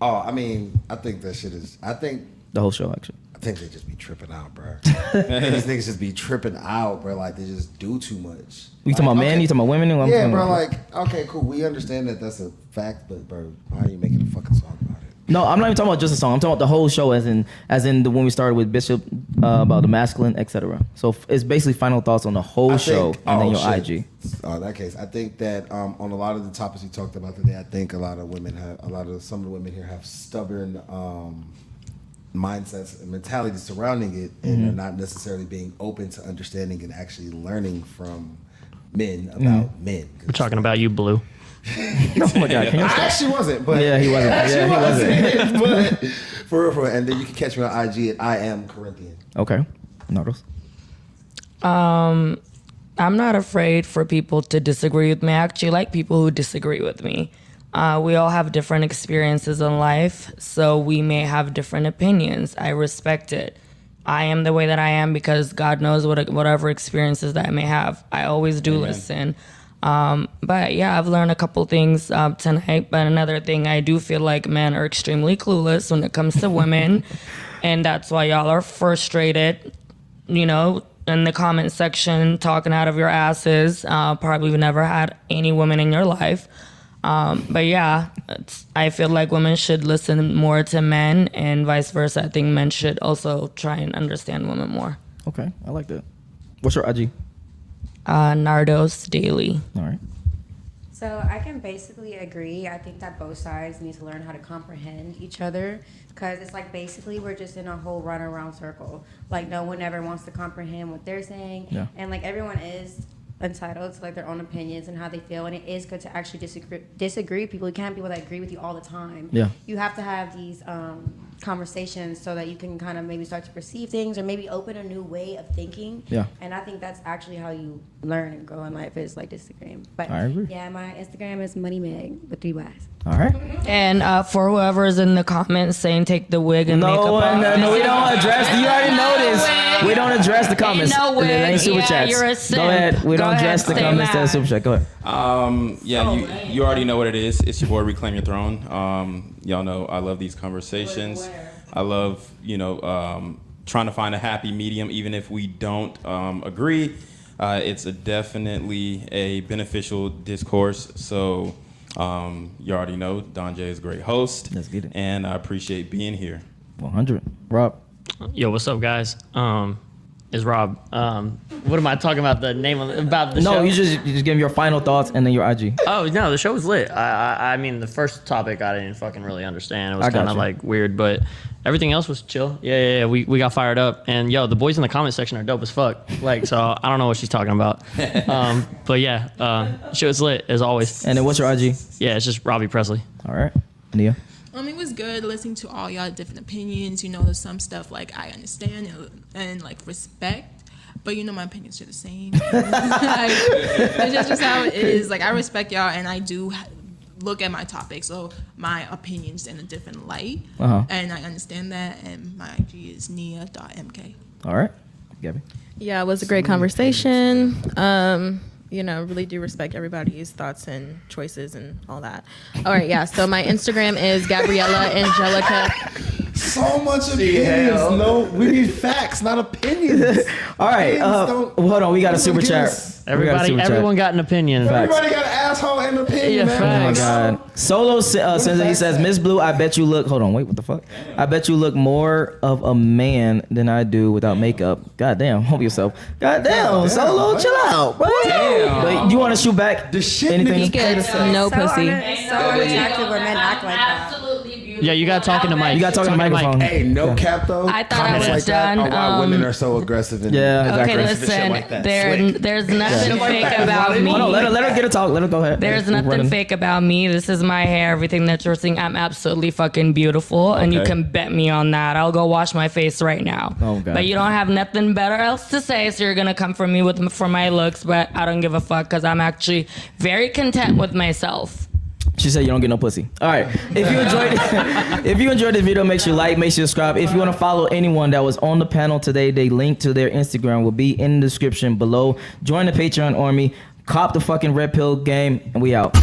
C: Oh, I mean, I think that shit is. I think
A: the whole show, actually.
C: they just be tripping out, bro. These niggas just be tripping out, bro. Like they just do too much.
A: You talking about men? You talking about women? I'm
C: Yeah,
A: talking
C: bro.
A: about-
C: Like, okay, cool. We understand that that's a fact, but bro, why are you making a fucking song about it?
A: No, I'm not even talking about just a song. I'm talking about the whole show, as in the when we started with Bishop about the masculine, etc. So it's basically final thoughts on the whole show and then your IG.
C: Oh, in that case, I think that on a lot of the topics we talked about today, I think some of the women here have stubborn mindsets and mentalities surrounding it, and are not necessarily being open to understanding and actually learning from men about men.
F: We're talking about you, Blue.
A: Oh my God! Can you
C: I
A: stop?
C: actually wasn't, but
A: Yeah, he wasn't. Yeah, he wasn't.
C: but for real, and then you can catch me on IG at I am Corinthian.
A: Okay. Nardos.
D: I'm not afraid for people to disagree with me. I actually like people who disagree with me. We all have different experiences in life, so we may have different opinions. I respect it. I am the way that I am because God knows whatever experiences that I may have. I always do listen. But yeah, I've learned a couple things tonight. But another thing, I do feel like men are extremely clueless when it comes to women. And that's why y'all are frustrated, you know, in the comment section, talking out of your asses. Probably never had any woman in your life. But yeah, I feel like women should listen more to men and vice versa. I think men should also try and understand women more.
A: Okay, I like that. What's your IG?
D: Nardos Daily.
A: All right.
E: So I can basically agree. I think that both sides need to learn how to comprehend each other, because it's like basically we're just in a whole run around circle. Like no one ever wants to comprehend what they're saying,
A: Yeah.
E: and like everyone is entitled to like their own opinions and how they feel, and it is good to actually disagree with people. You can't have people that agree with you all the time.
A: Yeah.
E: You have to have these conversations so that you can kind of maybe start to perceive things or maybe open a new way of thinking.
A: Yeah.
E: And I think that's actually how you learn and grow in life is like Instagram. But
A: I agree.
E: yeah, my Instagram is MoneyMeg with 3 Y's.
A: All right.
D: And for whoever's in the comments saying take the wig and makeup off.
A: No, we don't address. You already know this. We don't address the comments.
D: Ain't no wig.
A: It ain't super
D: Yeah,
A: chats.
D: you're a
A: Go
D: simp.
A: ahead. We
D: Go
A: don't
D: ahead,
A: address the
D: stay
A: comments. That's
D: mad.
A: super chat. Go ahead.
B: You already know what it is. It's your boy Reclaim Your Throne. Y'all know I love these conversations. I love, trying to find a happy medium, even if we don't agree. It's definitely a beneficial discourse. So you already know Don Jaye is a great host.
A: Let's get it.
B: And I appreciate being here.
A: 100. Rob.
F: Yo, what's up, guys? Is Rob. What am I talking about? The name about the show?
A: No, you just give him your final thoughts and then your IG.
F: Oh no, the show was lit. I mean, the first topic I didn't fucking really understand. It was
A: I got
F: kind of
A: you.
F: like weird, but everything else was chill. Yeah. We got fired up, and yo, the boys in the comment section are dope as fuck. Like, so I don't know what she's talking about. But yeah, show was lit as always.
A: And then what's your IG?
F: Yeah, it's just Robbie Presley.
A: All right. Nia.
G: It was good listening to all y'all different opinions. There's some stuff like I understand and like respect, but my opinions are the same. Like, it's just how it is. Like I respect y'all, and I do look at my topics, so my opinions in a different light, and I understand that. And my IG is nia.mk.
A: All right. Gabby.
H: Yeah, it was a great conversation. Really do respect everybody's thoughts and choices and all that. All right, yeah. So my Instagram is Gabriella Angelica.
C: So much opinions. No, we need facts, not opinions.
A: All right. Hold on. We got a super chat.
F: Everyone got an opinion.
C: Everybody got an asshole and an opinion,
F: Yeah,
C: man.
A: Oh my
F: facts.
A: God. Solo Senza, he says, Miss Blue, I bet you look. Hold on. Wait. What the fuck? I bet you look more of a man than I do without makeup. Goddamn. Help yourself. Goddamn. Solo, chill out, bro. But you want to shoot back?
C: The shit
A: Anything?
H: He gets no pussy.
E: So unattractive when men act like that.
F: Yeah, you got talking to Mike.
A: You got talking to microphone.
C: Hey, no cap though.
D: I thought I
C: Comments
D: was
C: like that
D: done.
C: are why women are so aggressive. And
A: Yeah, exactly.
D: Okay,
C: Aggressive and shit
D: listen.
C: like that.
D: There's nothing fake about me.
A: Hold on. Let her get a talk. Let her go ahead.
D: There's
A: We're
D: nothing
A: running.
D: fake about me. This is my hair. Everything that you're seeing, I'm absolutely fucking beautiful, and you
A: Okay.
D: can bet me on that. I'll go wash my face right now.
A: Oh, God.
D: But you don't have nothing better else to say, so you're gonna come for me for my looks. But I don't give a fuck because I'm actually very content with myself.
A: She said you don't get no pussy. All right. If you enjoyed this video, make sure you like, make sure you subscribe. If you want to follow anyone that was on the panel today, they link to their Instagram will be in the description below. Join the Patreon army. Cop the fucking red pill game, and we out.